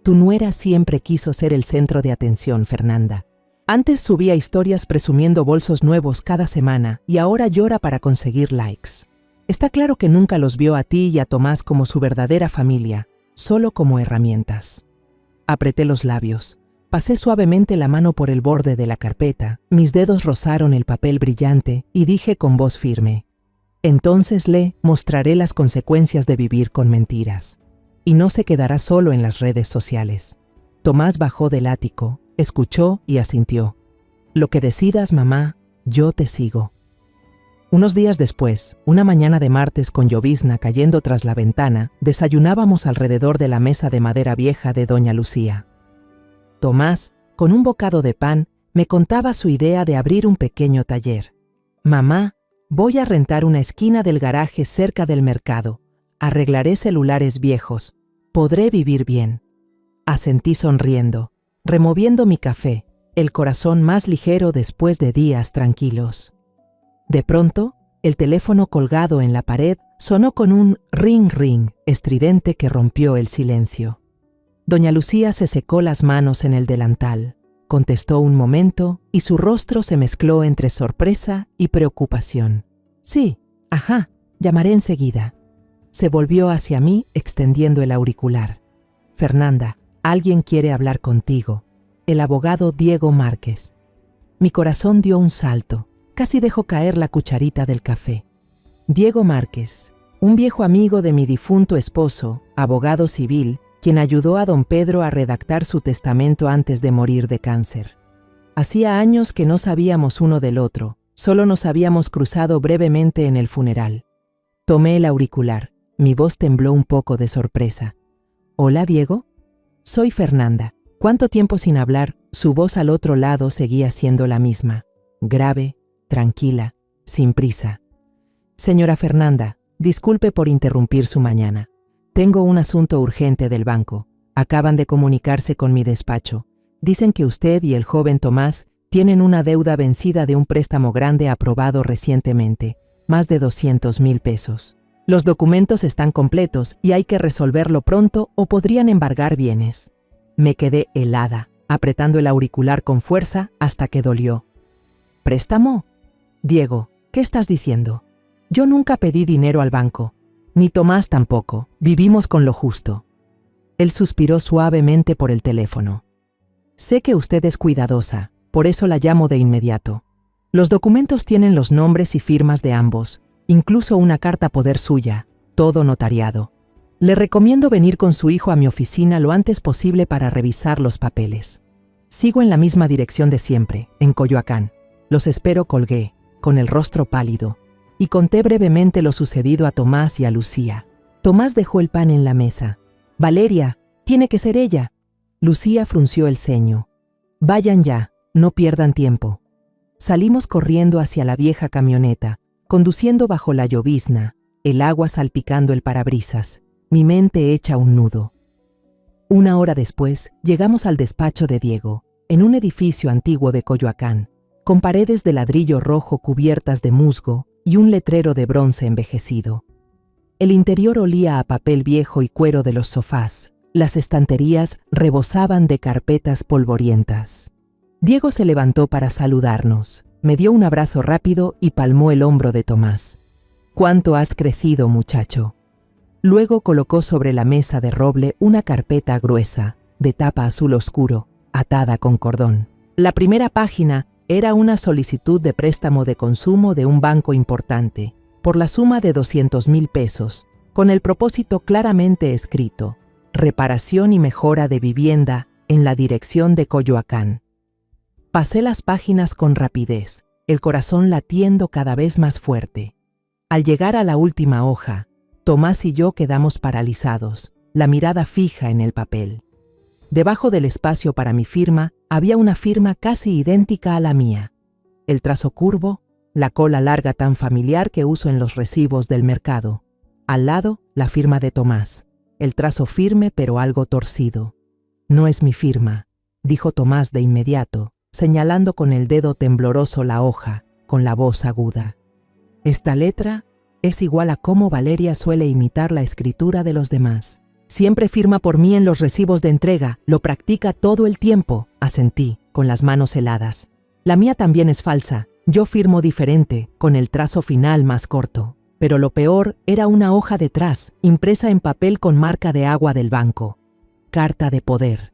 Tu nuera siempre quiso ser el centro de atención, Fernanda. Antes subía historias presumiendo bolsos nuevos cada semana y ahora llora para conseguir likes. Está claro que nunca los vio a ti y a Tomás como su verdadera familia, solo como herramientas. Apreté los labios. Pasé suavemente la mano por el borde de la carpeta, mis dedos rozaron el papel brillante y dije con voz firme: entonces le mostraré las consecuencias de vivir con mentiras. Y no se quedará solo en las redes sociales. Tomás bajó del ático, escuchó y asintió. Lo que decidas, mamá, yo te sigo. Unos días después, una mañana de martes con llovizna cayendo tras la ventana, desayunábamos alrededor de la mesa de madera vieja de doña Lucía. Tomás, con un bocado de pan, me contaba su idea de abrir un pequeño taller. Mamá, voy a rentar una esquina del garaje cerca del mercado. Arreglaré celulares viejos. Podré vivir bien. Asentí sonriendo, removiendo mi café, el corazón más ligero después de días tranquilos. De pronto, el teléfono colgado en la pared sonó con un ring ring estridente que rompió el silencio. Doña Lucía se secó las manos en el delantal, contestó un momento y su rostro se mezcló entre sorpresa y preocupación. Sí, ajá, llamaré enseguida. Se volvió hacia mí extendiendo el auricular. Fernanda, alguien quiere hablar contigo. El abogado Diego Márquez. Mi corazón dio un salto. Casi dejó caer la cucharita del café. Diego Márquez, un viejo amigo de mi difunto esposo, abogado civil, quien ayudó a don Pedro a redactar su testamento antes de morir de cáncer. Hacía años que no sabíamos uno del otro, solo nos habíamos cruzado brevemente en el funeral. Tomé el auricular, mi voz tembló un poco de sorpresa. «Hola, Diego. Soy Fernanda». ¿Cuánto tiempo sin hablar? Su voz al otro lado seguía siendo la misma, grave, tranquila, sin prisa. Señora Fernanda, disculpe por interrumpir su mañana. Tengo un asunto urgente del banco. Acaban de comunicarse con mi despacho. Dicen que usted y el joven Tomás tienen una deuda vencida de un préstamo grande aprobado recientemente, más de 200,000 pesos. Los documentos están completos y hay que resolverlo pronto o podrían embargar bienes. Me quedé helada, apretando el auricular con fuerza hasta que dolió. ¿Préstamo? Diego, ¿qué estás diciendo? Yo nunca pedí dinero al banco. Ni Tomás tampoco, vivimos con lo justo. Él suspiró suavemente por el teléfono. Sé que usted es cuidadosa, por eso la llamo de inmediato. Los documentos tienen los nombres y firmas de ambos, incluso una carta poder suya, todo notariado. Le recomiendo venir con su hijo a mi oficina lo antes posible para revisar los papeles. Sigo en la misma dirección de siempre, en Coyoacán. Los espero, colgué, con el rostro pálido, y conté brevemente lo sucedido a Tomás y a Lucía. Tomás dejó el pan en la mesa. Valeria, tiene que ser ella. Lucía frunció el ceño. Vayan ya, no pierdan tiempo. Salimos corriendo hacia la vieja camioneta, conduciendo bajo la llovizna, el agua salpicando el parabrisas, mi mente hecha un nudo. Una hora después, llegamos al despacho de Diego, en un edificio antiguo de Coyoacán, con paredes de ladrillo rojo cubiertas de musgo y un letrero de bronce envejecido. El interior olía a papel viejo y cuero de los sofás. Las estanterías rebosaban de carpetas polvorientas. Diego se levantó para saludarnos, me dio un abrazo rápido y palmó el hombro de Tomás. «¿Cuánto has crecido, muchacho?» Luego colocó sobre la mesa de roble una carpeta gruesa, de tapa azul oscuro, atada con cordón. La primera página era una solicitud de préstamo de consumo de un banco importante, por la suma de 200,000 pesos, con el propósito claramente escrito: reparación y mejora de vivienda en la dirección de Coyoacán. Pasé las páginas con rapidez, el corazón latiendo cada vez más fuerte. Al llegar a la última hoja, Tomás y yo quedamos paralizados, la mirada fija en el papel. Debajo del espacio para mi firma había una firma casi idéntica a la mía. El trazo curvo, la cola larga tan familiar que uso en los recibos del mercado. Al lado, la firma de Tomás, el trazo firme pero algo torcido. «No es mi firma», dijo Tomás de inmediato, señalando con el dedo tembloroso la hoja, con la voz aguda. «Esta letra es igual a cómo Valeria suele imitar la escritura de los demás. Siempre firma por mí en los recibos de entrega, lo practica todo el tiempo», asentí, con las manos heladas. «La mía también es falsa, yo firmo diferente, con el trazo final más corto». Pero lo peor era una hoja detrás, impresa en papel con marca de agua del banco. Carta de poder,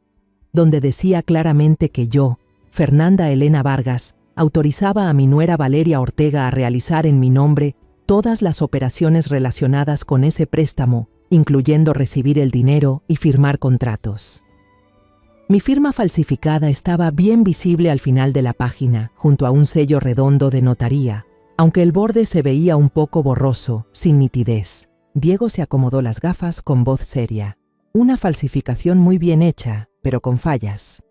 donde decía claramente que yo, Fernanda Elena Vargas, autorizaba a mi nuera Valeria Ortega a realizar en mi nombre todas las operaciones relacionadas con ese préstamo, incluyendo recibir el dinero y firmar contratos. Mi firma falsificada estaba bien visible al final de la página, junto a un sello redondo de notaría, aunque el borde se veía un poco borroso, sin nitidez. Diego se acomodó las gafas con voz seria. Una falsificación muy bien hecha, pero con fallas.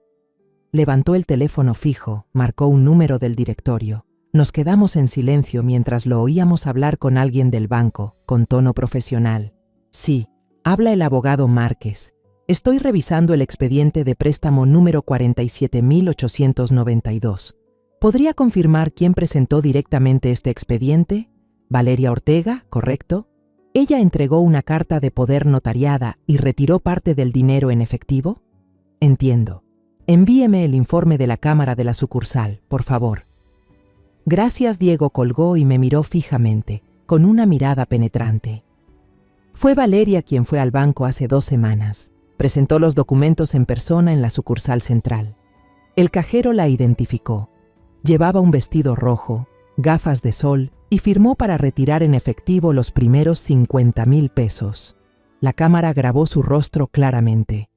Levantó el teléfono fijo, marcó un número del directorio. Nos quedamos en silencio mientras lo oíamos hablar con alguien del banco, con tono profesional. «Sí, habla el abogado Márquez. Estoy revisando el expediente de préstamo número 47.892. ¿Podría confirmar quién presentó directamente este expediente? Valeria Ortega, ¿correcto? ¿Ella entregó una carta de poder notariada y retiró parte del dinero en efectivo? Entiendo. Envíeme el informe de la cámara de la sucursal, por favor». Gracias. Diego colgó y me miró fijamente, con una mirada penetrante. Fue Valeria quien fue al banco hace 2 semanas. Presentó los documentos en persona en la sucursal central. El cajero la identificó. Llevaba un vestido rojo, gafas de sol y firmó para retirar en efectivo los primeros 50,000 pesos. La cámara grabó su rostro claramente.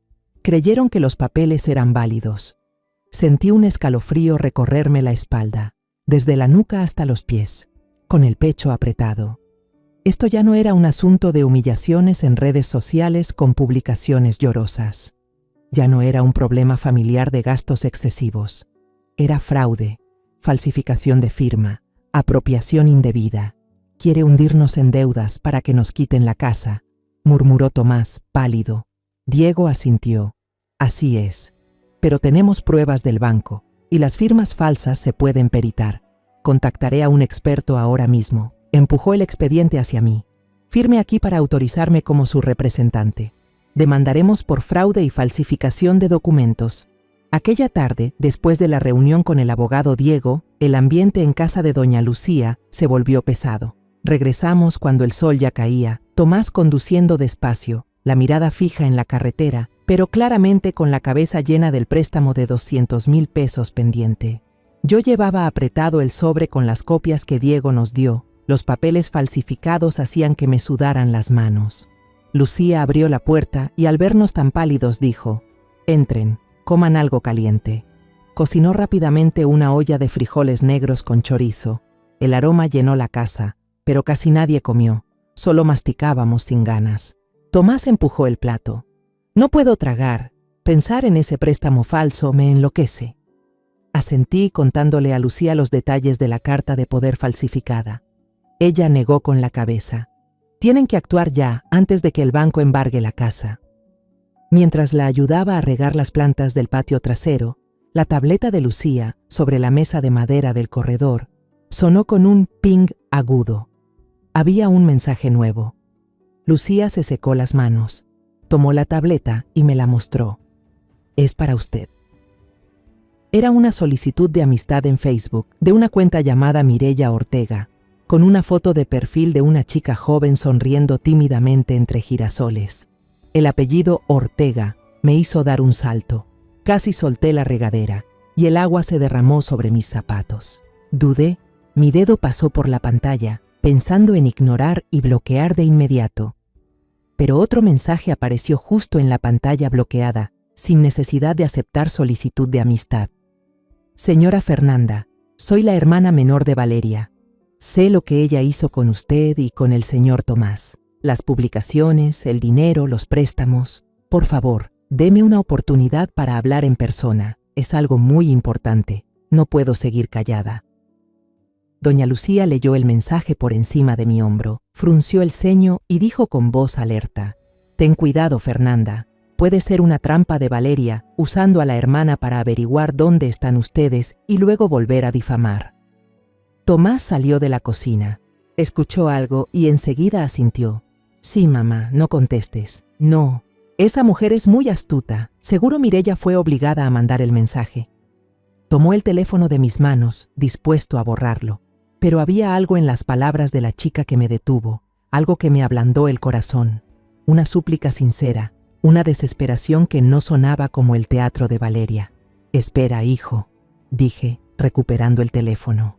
Creyeron que los papeles eran válidos. Sentí un escalofrío recorrerme la espalda, desde la nuca hasta los pies, con el pecho apretado. Esto ya no era un asunto de humillaciones en redes sociales con publicaciones llorosas. Ya no era un problema familiar de gastos excesivos. Era fraude, falsificación de firma, apropiación indebida. «Quiere hundirnos en deudas para que nos quiten la casa», murmuró Tomás, pálido. Diego asintió. «Así es. Pero tenemos pruebas del banco, y las firmas falsas se pueden peritar. Contactaré a un experto ahora mismo». Empujó el expediente hacia mí. «Firme aquí para autorizarme como su representante. Demandaremos por fraude y falsificación de documentos». Aquella tarde, después de la reunión con el abogado Diego, el ambiente en casa de doña Lucía se volvió pesado. Regresamos cuando el sol ya caía, Tomás conduciendo despacio, la mirada fija en la carretera, pero claramente con la cabeza llena del préstamo de 200,000 pesos pendiente. Yo llevaba apretado el sobre con las copias que Diego nos dio. Los papeles falsificados hacían que me sudaran las manos. Lucía abrió la puerta y al vernos tan pálidos dijo: «Entren, coman algo caliente». Cocinó rápidamente una olla de frijoles negros con chorizo. El aroma llenó la casa, pero casi nadie comió. Solo masticábamos sin ganas. Tomás empujó el plato. «No puedo tragar. Pensar en ese préstamo falso me enloquece». Asentí contándole a Lucía los detalles de la carta de poder falsificada. Ella negó con la cabeza. «Tienen que actuar ya, antes de que el banco embargue la casa». Mientras la ayudaba a regar las plantas del patio trasero, la tableta de Lucía, sobre la mesa de madera del corredor, sonó con un ping agudo. Había un mensaje nuevo. Lucía se secó las manos, tomó la tableta y me la mostró. «Es para usted». Era una solicitud de amistad en Facebook de una cuenta llamada Mireya Ortega, con una foto de perfil de una chica joven sonriendo tímidamente entre girasoles. El apellido Ortega me hizo dar un salto. Casi solté la regadera y el agua se derramó sobre mis zapatos. Dudé, mi dedo pasó por la pantalla, pensando en ignorar y bloquear de inmediato. Pero otro mensaje apareció justo en la pantalla bloqueada, sin necesidad de aceptar solicitud de amistad. «Señora Fernanda, soy la hermana menor de Valeria. Sé lo que ella hizo con usted y con el señor Tomás. Las publicaciones, el dinero, los préstamos. Por favor, deme una oportunidad para hablar en persona. Es algo muy importante. No puedo seguir callada». Doña Lucía leyó el mensaje por encima de mi hombro, frunció el ceño y dijo con voz alerta: «Ten cuidado, Fernanda. Puede ser una trampa de Valeria, usando a la hermana para averiguar dónde están ustedes y luego volver a difamar». Tomás salió de la cocina. Escuchó algo y enseguida asintió. «Sí, mamá, no contestes. No. Esa mujer es muy astuta. Seguro Mireya fue obligada a mandar el mensaje». Tomó el teléfono de mis manos, dispuesto a borrarlo. Pero había algo en las palabras de la chica que me detuvo, algo que me ablandó el corazón. Una súplica sincera, una desesperación que no sonaba como el teatro de Valeria. «Espera, hijo», dije, recuperando el teléfono.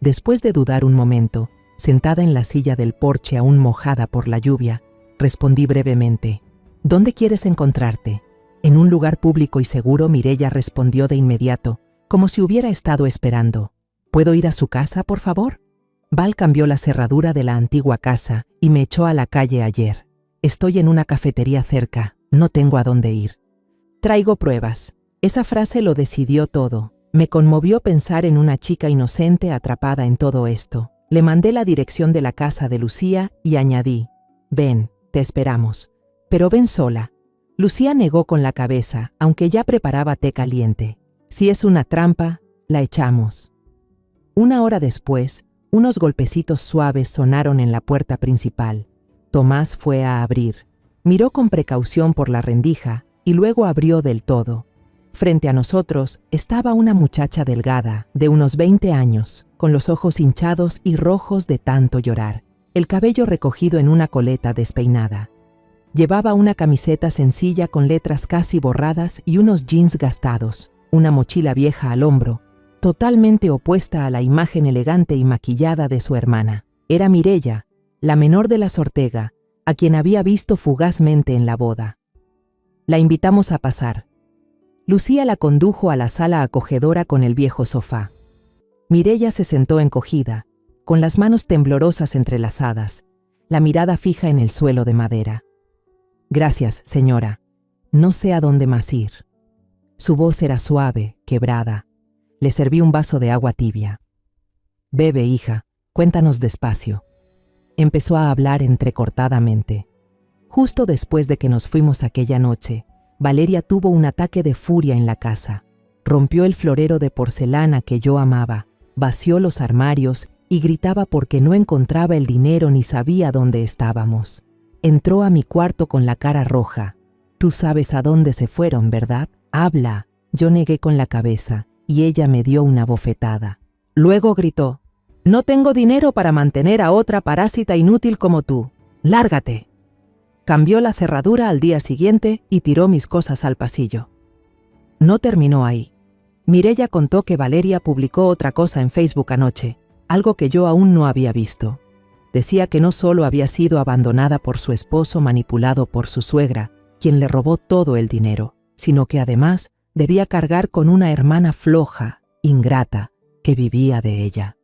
Después de dudar un momento, sentada en la silla del porche aún mojada por la lluvia, respondí brevemente: «¿Dónde quieres encontrarte?» «En un lugar público y seguro», Mireya respondió de inmediato, como si hubiera estado esperando. «¿Puedo ir a su casa, por favor?» Val cambió la cerradura de la antigua casa y me echó a la calle ayer. «Estoy en una cafetería cerca, no tengo a dónde ir». «Traigo pruebas». Esa frase lo decidió todo. Me conmovió pensar en una chica inocente atrapada en todo esto. Le mandé la dirección de la casa de Lucía y añadí: «Ven, te esperamos. Pero ven sola». Lucía negó con la cabeza, aunque ya preparaba té caliente. «Si es una trampa, la echamos». Una hora después, unos golpecitos suaves sonaron en la puerta principal. Tomás fue a abrir. Miró con precaución por la rendija y luego abrió del todo. Frente a nosotros estaba una muchacha delgada, de unos 20 años, con los ojos hinchados y rojos de tanto llorar, el cabello recogido en una coleta despeinada. Llevaba una camiseta sencilla con letras casi borradas y unos jeans gastados, una mochila vieja al hombro, totalmente opuesta a la imagen elegante y maquillada de su hermana. Era Mireya, la menor de las Ortega, a quien había visto fugazmente en la boda. La invitamos a pasar. Lucía la condujo a la sala acogedora con el viejo sofá. Mireya se sentó encogida, con las manos temblorosas entrelazadas, la mirada fija en el suelo de madera. «Gracias, señora. No sé a dónde más ir». Su voz era suave, quebrada. Le serví un vaso de agua tibia. «Bebe, hija, cuéntanos despacio». Empezó a hablar entrecortadamente. Justo después de que nos fuimos aquella noche, Valeria tuvo un ataque de furia en la casa. Rompió el florero de porcelana que yo amaba, vació los armarios y gritaba porque no encontraba el dinero ni sabía dónde estábamos. Entró a mi cuarto con la cara roja. «Tú sabes a dónde se fueron, ¿verdad? Habla». Yo negué con la cabeza y ella me dio una bofetada. Luego gritó: «No tengo dinero para mantener a otra parásita inútil como tú. ¡Lárgate! Cambió la cerradura al día siguiente y tiró mis cosas al pasillo. No terminó ahí. Mireya contó que Valeria publicó otra cosa en Facebook anoche, algo que yo aún no había visto. Decía que no solo había sido abandonada por su esposo manipulado por su suegra, quien le robó todo el dinero, sino que además debía cargar con una hermana floja, ingrata, que vivía de ella.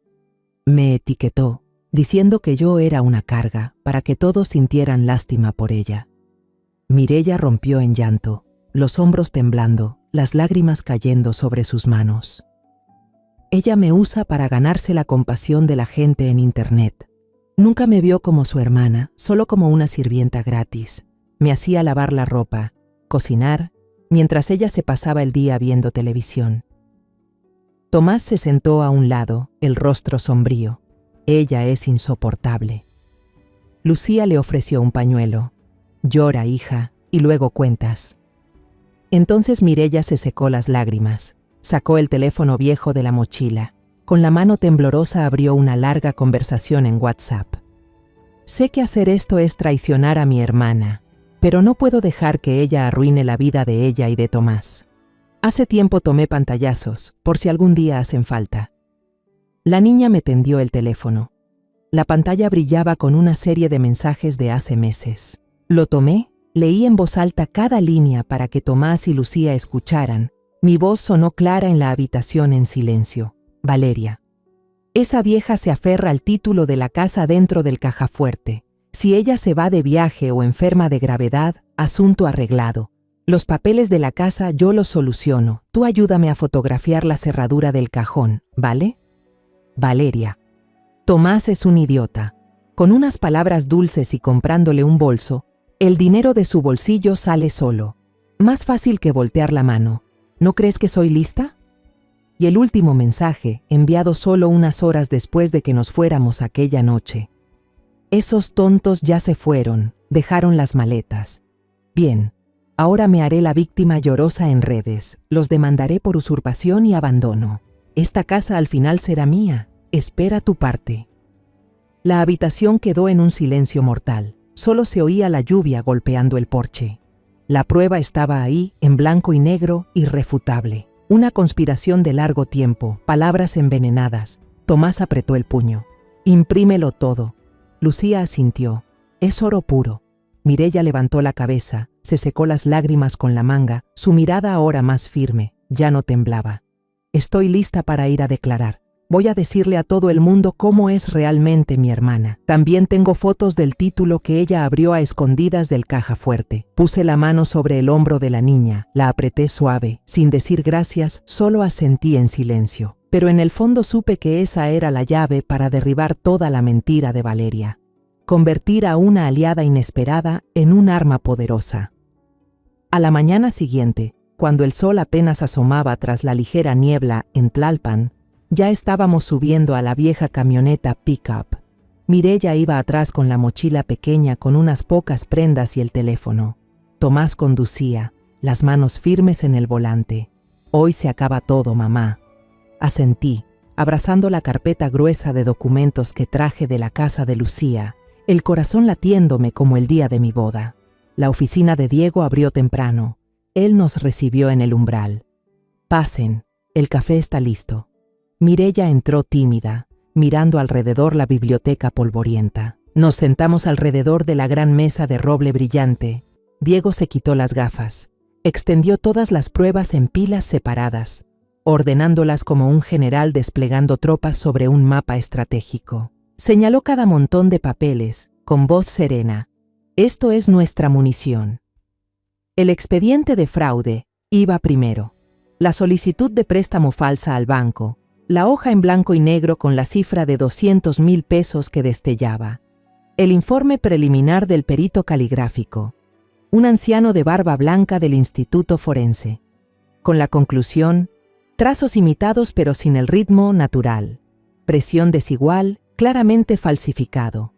Me etiquetó, diciendo que yo era una carga para que todos sintieran lástima por ella. Mireya rompió en llanto, los hombros temblando, las lágrimas cayendo sobre sus manos. Ella me usa para ganarse la compasión de la gente en Internet. Nunca me vio como su hermana, solo como una sirvienta gratis. Me hacía lavar la ropa, cocinar, mientras ella se pasaba el día viendo televisión. Tomás se sentó a un lado, el rostro sombrío. Ella es insoportable. Lucía le ofreció un pañuelo. Llora, hija, y luego cuentas. Entonces Mireya se secó las lágrimas. Sacó el teléfono viejo de la mochila. Con la mano temblorosa abrió una larga conversación en WhatsApp. Sé que hacer esto es traicionar a mi hermana, pero no puedo dejar que ella arruine la vida de ella y de Tomás. Hace tiempo tomé pantallazos, por si algún día hacen falta. La niña me tendió el teléfono. La pantalla brillaba con una serie de mensajes de hace meses. Lo tomé, leí en voz alta cada línea para que Tomás y Lucía escucharan. Mi voz sonó clara en la habitación en silencio. Valeria. Esa vieja se aferra al título de la casa dentro del cajafuerte. Si ella se va de viaje o enferma de gravedad, asunto arreglado. Los papeles de la casa yo los soluciono. Tú ayúdame a fotografiar la cerradura del cajón, ¿vale? Valeria. Tomás es un idiota. Con unas palabras dulces y comprándole un bolso, el dinero de su bolsillo sale solo. Más fácil que voltear la mano. ¿No crees que soy lista? Y el último mensaje, enviado solo unas horas después de que nos fuéramos aquella noche. Esos tontos ya se fueron, dejaron las maletas. Bien, ahora me haré la víctima llorosa en redes, los demandaré por usurpación y abandono. Esta casa al final será mía, espera tu parte. La habitación quedó en un silencio mortal, solo se oía la lluvia golpeando el porche. La prueba estaba ahí, en blanco y negro, irrefutable. Una conspiración de largo tiempo, palabras envenenadas. Tomás apretó el puño. Imprímelo todo. Lucía asintió. Es oro puro. Mireya levantó la cabeza, se secó las lágrimas con la manga, su mirada ahora más firme, ya no temblaba. Estoy lista para ir a declarar. Voy a decirle a todo el mundo cómo es realmente mi hermana. También tengo fotos del título que ella abrió a escondidas del cajafuerte. Puse la mano sobre el hombro de la niña, la apreté suave. Sin decir gracias, solo asentí en silencio. Pero en el fondo supe que esa era la llave para derribar toda la mentira de Valeria. Convertir a una aliada inesperada en un arma poderosa. A la mañana siguiente, cuando el sol apenas asomaba tras la ligera niebla en Tlalpan, ya estábamos subiendo a la vieja camioneta pick-up. Mireya iba atrás con la mochila pequeña con unas pocas prendas y el teléfono. Tomás conducía, las manos firmes en el volante. Hoy se acaba todo, mamá. Asentí, abrazando la carpeta gruesa de documentos que traje de la casa de Lucía, el corazón latiéndome como el día de mi boda. La oficina de Diego abrió temprano. Él nos recibió en el umbral. Pasen, el café está listo. Mireya entró tímida, mirando alrededor la biblioteca polvorienta. Nos sentamos alrededor de la gran mesa de roble brillante. Diego se quitó las gafas, extendió todas las pruebas en pilas separadas, ordenándolas como un general desplegando tropas sobre un mapa estratégico. Señaló cada montón de papeles, con voz serena. Esto es nuestra munición. El expediente de fraude iba primero. La solicitud de préstamo falsa al banco. La hoja en blanco y negro con la cifra de 200,000 pesos que destellaba. El informe preliminar del perito caligráfico. Un anciano de barba blanca del Instituto Forense. Con la conclusión, trazos imitados pero sin el ritmo natural. Presión desigual, claramente falsificado.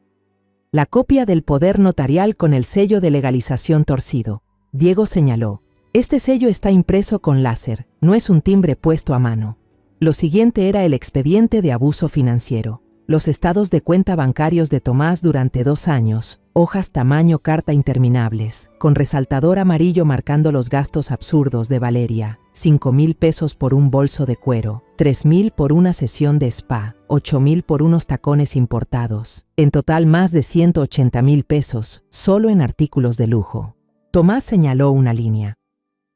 La copia del poder notarial con el sello de legalización torcido. Diego señaló. Este sello está impreso con láser, no es un timbre puesto a mano. Lo siguiente era el expediente de abuso financiero. Los estados de cuenta bancarios de Tomás durante 2 años, hojas tamaño carta interminables, con resaltador amarillo marcando los gastos absurdos de Valeria, 5,000 pesos por un bolso de cuero, 3,000 por una sesión de spa, 8,000 por unos tacones importados, en total más de 180,000 pesos, solo en artículos de lujo. Tomás señaló una línea.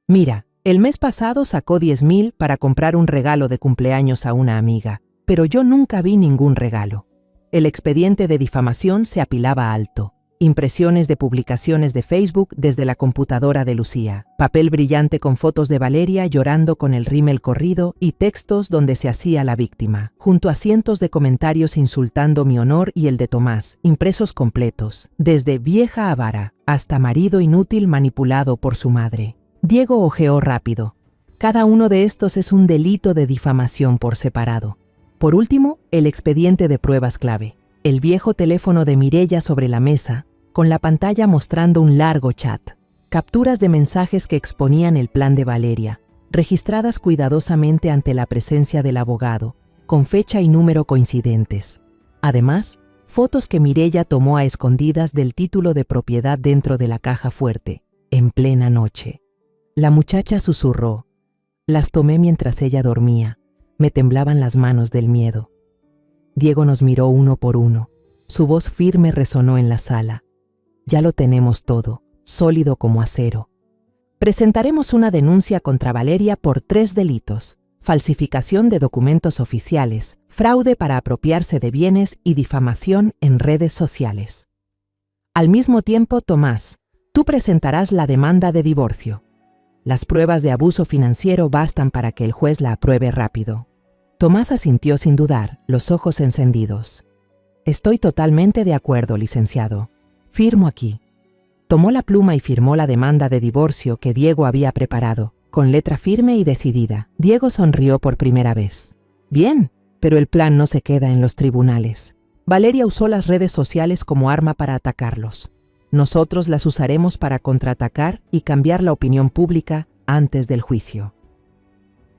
Mira, el mes pasado sacó 10,000 para comprar un regalo de cumpleaños a una amiga, pero yo nunca vi ningún regalo. El expediente de difamación se apilaba alto. Impresiones de publicaciones de Facebook desde la computadora de Lucía, papel brillante con fotos de Valeria llorando con el rímel corrido y textos donde se hacía la víctima, junto a cientos de comentarios insultando mi honor y el de Tomás, impresos completos, desde vieja avara hasta marido inútil manipulado por su madre. Diego ojeó rápido. Cada uno de estos es un delito de difamación por separado. Por último, el expediente de pruebas clave. El viejo teléfono de Mireya sobre la mesa, con la pantalla mostrando un largo chat. Capturas de mensajes que exponían el plan de Valeria, registradas cuidadosamente ante la presencia del abogado, con fecha y número coincidentes. Además, fotos que Mireya tomó a escondidas del título de propiedad dentro de la caja fuerte, en plena noche. La muchacha susurró. Las tomé mientras ella dormía. Me temblaban las manos del miedo. Diego nos miró uno por uno. Su voz firme resonó en la sala. Ya lo tenemos todo, sólido como acero. Presentaremos una denuncia contra Valeria por 3 delitos: falsificación de documentos oficiales, fraude para apropiarse de bienes y difamación en redes sociales. Al mismo tiempo, Tomás, tú presentarás la demanda de divorcio. Las pruebas de abuso financiero bastan para que el juez la apruebe rápido. Tomás asintió sin dudar, los ojos encendidos. Estoy totalmente de acuerdo, licenciado. Firmo aquí. Tomó la pluma y firmó la demanda de divorcio que Diego había preparado, con letra firme y decidida. Diego sonrió por primera vez. Bien, pero el plan no se queda en los tribunales. Valeria usó las redes sociales como arma para atacarlos. Nosotros las usaremos para contraatacar y cambiar la opinión pública antes del juicio.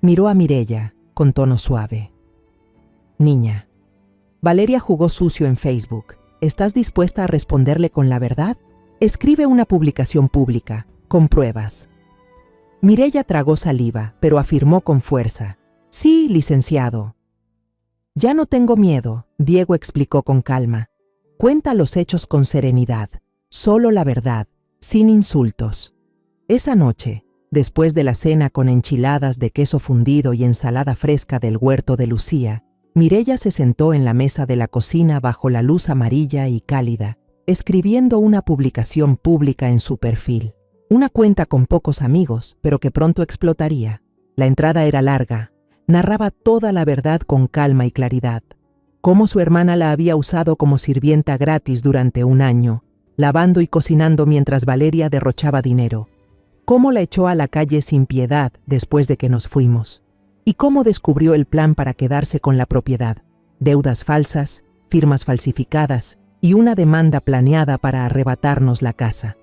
Miró a Mireya con tono suave. Niña, Valeria jugó sucio en Facebook. ¿Estás dispuesta a responderle con la verdad? Escribe una publicación pública, con pruebas. Mireya tragó saliva, pero afirmó con fuerza. Sí, licenciado. Ya no tengo miedo, Diego explicó con calma. Cuenta los hechos con serenidad. Solo la verdad, sin insultos. Esa noche, después de la cena con enchiladas de queso fundido y ensalada fresca del huerto de Lucía, Mireya se sentó en la mesa de la cocina bajo la luz amarilla y cálida, escribiendo una publicación pública en su perfil. Una cuenta con pocos amigos, pero que pronto explotaría. La entrada era larga, narraba toda la verdad con calma y claridad. Cómo su hermana la había usado como sirvienta gratis durante 1 año, lavando y cocinando mientras Valeria derrochaba dinero. Cómo la echó a la calle sin piedad después de que nos fuimos. Y cómo descubrió el plan para quedarse con la propiedad. Deudas falsas, firmas falsificadas y una demanda planeada para arrebatarnos la casa.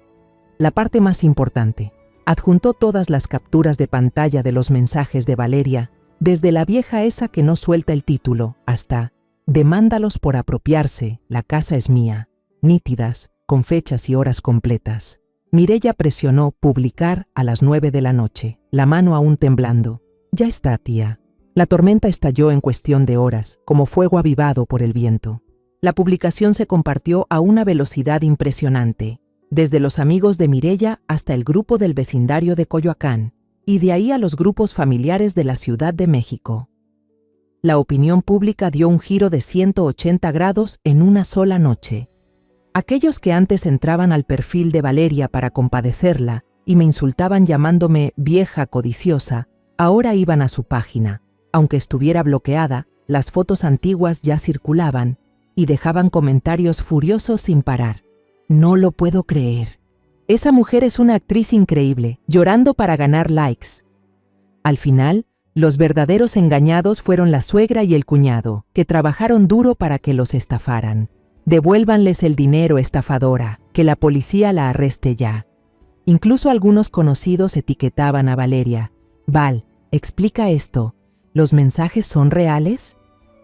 La parte más importante, adjuntó todas las capturas de pantalla de los mensajes de Valeria, desde la vieja esa que no suelta el título, hasta «Demándalos por apropiarse, la casa es mía», nítidas, con fechas y horas completas. Mireya presionó «Publicar» a las 9 de la noche, la mano aún temblando. «Ya está, tía». La tormenta estalló en cuestión de horas, como fuego avivado por el viento. La publicación se compartió a una velocidad impresionante, desde los amigos de Mireya hasta el grupo del vecindario de Coyoacán, y de ahí a los grupos familiares de la Ciudad de México. La opinión pública dio un giro de 180 grados en una sola noche. Aquellos que antes entraban al perfil de Valeria para compadecerla y me insultaban llamándome vieja codiciosa, ahora iban a su página. Aunque estuviera bloqueada, las fotos antiguas ya circulaban y dejaban comentarios furiosos sin parar. No lo puedo creer. Esa mujer es una actriz increíble, llorando para ganar likes. Al final, los verdaderos engañados fueron la suegra y el cuñado, que trabajaron duro para que los estafaran. Devuélvanles el dinero, estafadora, que la policía la arreste ya. Incluso algunos conocidos etiquetaban a Valeria. Val, explica esto. ¿Los mensajes son reales?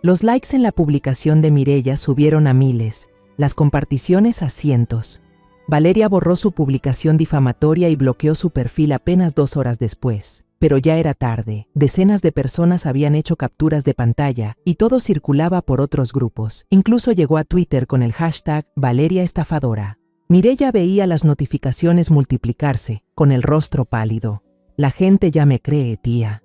Los likes en la publicación de Mireya subieron a miles, las comparticiones a cientos. Valeria borró su publicación difamatoria y bloqueó su perfil apenas 2 horas después. Pero ya era tarde, decenas de personas habían hecho capturas de pantalla y todo circulaba por otros grupos. Incluso llegó a Twitter con el hashtag Valeria Estafadora. Mireya veía las notificaciones multiplicarse, con el rostro pálido. La gente ya me cree, tía.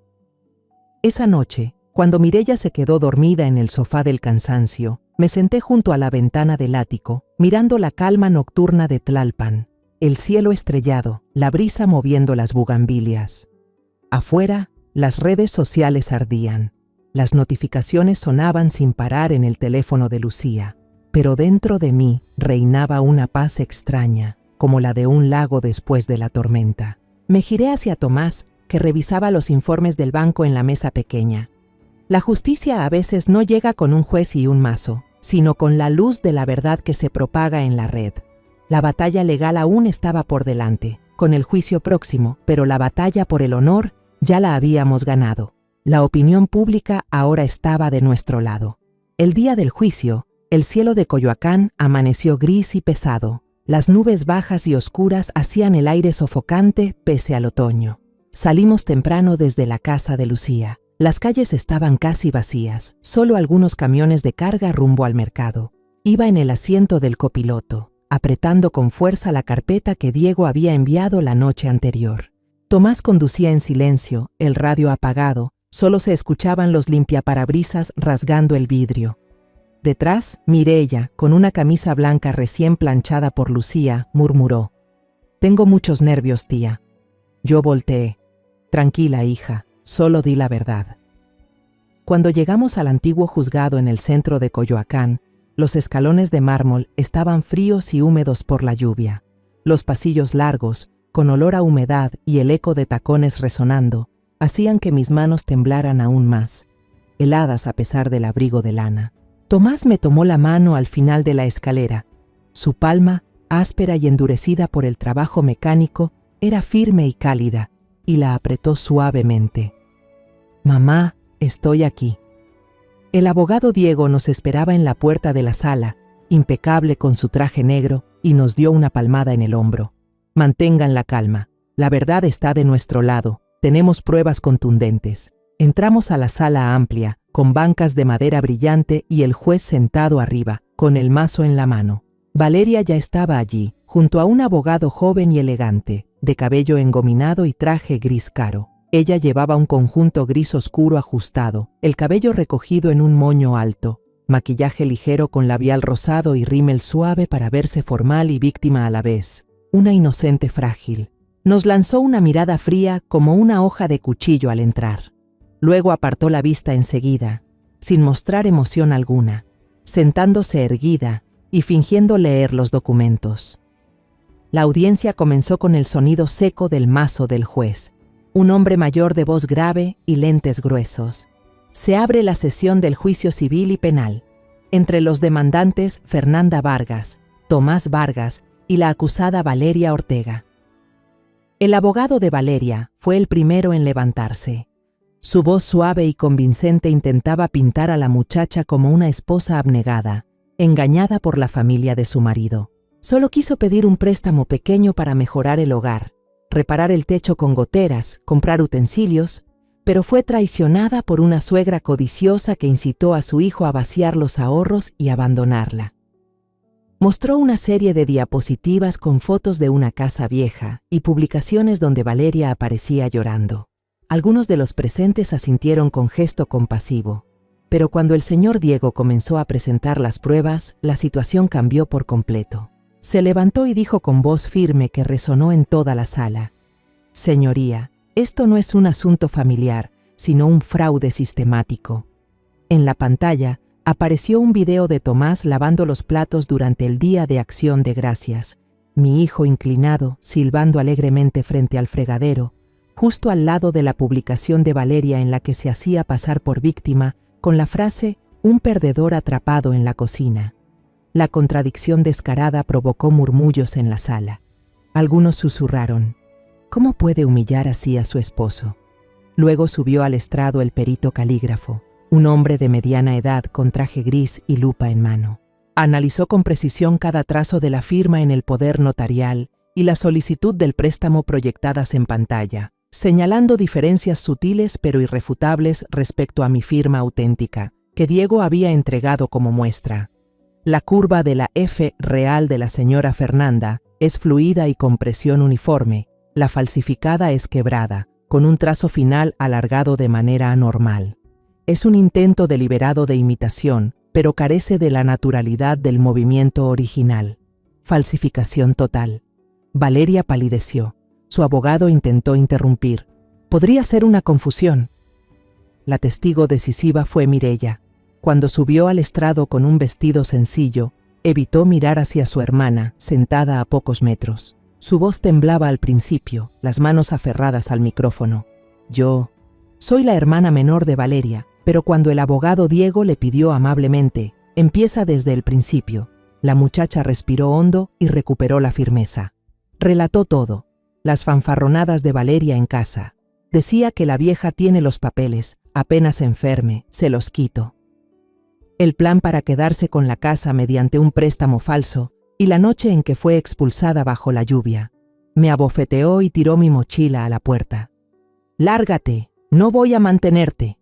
Esa noche, cuando Mireya se quedó dormida en el sofá del cansancio, me senté junto a la ventana del ático, mirando la calma nocturna de Tlalpan, el cielo estrellado, la brisa moviendo las bugambilias. Afuera, las redes sociales ardían. Las notificaciones sonaban sin parar en el teléfono de Lucía, pero dentro de mí reinaba una paz extraña, como la de un lago después de la tormenta. Me giré hacia Tomás, que revisaba los informes del banco en la mesa pequeña. La justicia a veces no llega con un juez y un mazo, sino con la luz de la verdad que se propaga en la red. La batalla legal aún estaba por delante, con el juicio próximo, pero la batalla por el honor ya la habíamos ganado. La opinión pública ahora estaba de nuestro lado. El día del juicio, el cielo de Coyoacán amaneció gris y pesado. Las nubes bajas y oscuras hacían el aire sofocante pese al otoño. Salimos temprano desde la casa de Lucía. Las calles estaban casi vacías, solo algunos camiones de carga rumbo al mercado. Iba en el asiento del copiloto, apretando con fuerza la carpeta que Diego había enviado la noche anterior. Tomás conducía en silencio, el radio apagado, solo se escuchaban los limpiaparabrisas rasgando el vidrio. Detrás, Mireya, con una camisa blanca recién planchada por Lucía, murmuró: «Tengo muchos nervios, tía». Yo volteé. «Tranquila, hija, solo di la verdad». Cuando llegamos al antiguo juzgado en el centro de Coyoacán, los escalones de mármol estaban fríos y húmedos por la lluvia. Los pasillos largos, con olor a humedad y el eco de tacones resonando, hacían que mis manos temblaran aún más, heladas a pesar del abrigo de lana. Tomás me tomó la mano al final de la escalera. Su palma, áspera y endurecida por el trabajo mecánico, era firme y cálida, y la apretó suavemente. «Mamá, estoy aquí». El abogado Diego nos esperaba en la puerta de la sala, impecable con su traje negro, y nos dio una palmada en el hombro. «Mantengan la calma. La verdad está de nuestro lado. Tenemos pruebas contundentes». Entramos a la sala amplia, con bancas de madera brillante y el juez sentado arriba, con el mazo en la mano. Valeria ya estaba allí, junto a un abogado joven y elegante, de cabello engominado y traje gris claro. Ella llevaba un conjunto gris oscuro ajustado, el cabello recogido en un moño alto, maquillaje ligero con labial rosado y rímel suave para verse formal y víctima a la vez. Una inocente frágil. Nos lanzó una mirada fría como una hoja de cuchillo al entrar. Luego apartó la vista enseguida, sin mostrar emoción alguna, sentándose erguida y fingiendo leer los documentos. La audiencia comenzó con el sonido seco del mazo del juez, un hombre mayor de voz grave y lentes gruesos. Se abre la sesión del juicio civil y penal. Entre los demandantes, Fernanda Vargas, Tomás Vargas y la acusada Valeria Ortega. El abogado de Valeria fue el primero en levantarse. Su voz suave y convincente intentaba pintar a la muchacha como una esposa abnegada, engañada por la familia de su marido. Solo quiso pedir un préstamo pequeño para mejorar el hogar, reparar el techo con goteras, comprar utensilios, pero fue traicionada por una suegra codiciosa que incitó a su hijo a vaciar los ahorros y abandonarla. Mostró una serie de diapositivas con fotos de una casa vieja y publicaciones donde Valeria aparecía llorando. Algunos de los presentes asintieron con gesto compasivo, pero cuando el señor Diego comenzó a presentar las pruebas, la situación cambió por completo. Se levantó y dijo con voz firme que resonó en toda la sala: «Señoría, esto no es un asunto familiar, sino un fraude sistemático». En la pantalla apareció un video de Tomás lavando los platos durante el Día de Acción de Gracias, mi hijo inclinado, silbando alegremente frente al fregadero, justo al lado de la publicación de Valeria en la que se hacía pasar por víctima con la frase «un perdedor atrapado en la cocina». La contradicción descarada provocó murmullos en la sala. Algunos susurraron: «¿Cómo puede humillar así a su esposo?». Luego subió al estrado el perito calígrafo, un hombre de mediana edad con traje gris y lupa en mano. Analizó con precisión cada trazo de la firma en el poder notarial y la solicitud del préstamo proyectadas en pantalla, señalando diferencias sutiles pero irrefutables respecto a mi firma auténtica, que Diego había entregado como muestra. La curva de la F real de la señora Fernanda es fluida y con presión uniforme, la falsificada es quebrada, con un trazo final alargado de manera anormal. Es un intento deliberado de imitación, pero carece de la naturalidad del movimiento original. Falsificación total. Valeria palideció. Su abogado intentó interrumpir. Podría ser una confusión. La testigo decisiva fue Mireia. Cuando subió al estrado con un vestido sencillo, evitó mirar hacia su hermana, sentada a pocos metros. Su voz temblaba al principio, las manos aferradas al micrófono. Yo soy la hermana menor de Valeria, pero cuando el abogado Diego le pidió amablemente, empieza desde el principio, la muchacha respiró hondo y recuperó la firmeza. Relató todo, las fanfarronadas de Valeria en casa. Decía que la vieja tiene los papeles, apenas enferme, se los quito. El plan para quedarse con la casa mediante un préstamo falso y la noche en que fue expulsada bajo la lluvia. Me abofeteó y tiró mi mochila a la puerta. «Lárgate, no voy a mantenerte».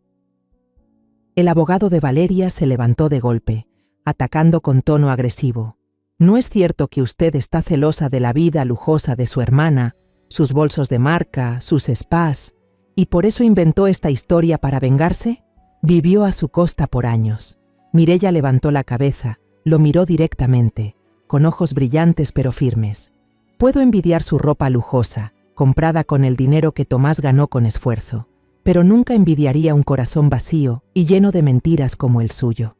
El abogado de Valeria se levantó de golpe, atacando con tono agresivo. «¿No es cierto que usted está celosa de la vida lujosa de su hermana, sus bolsos de marca, sus spas, y por eso inventó esta historia para vengarse? Vivió a su costa por años». Mireia levantó la cabeza, lo miró directamente, con ojos brillantes pero firmes. «Puedo envidiar su ropa lujosa, comprada con el dinero que Tomás ganó con esfuerzo, pero nunca envidiaría un corazón vacío y lleno de mentiras como el suyo».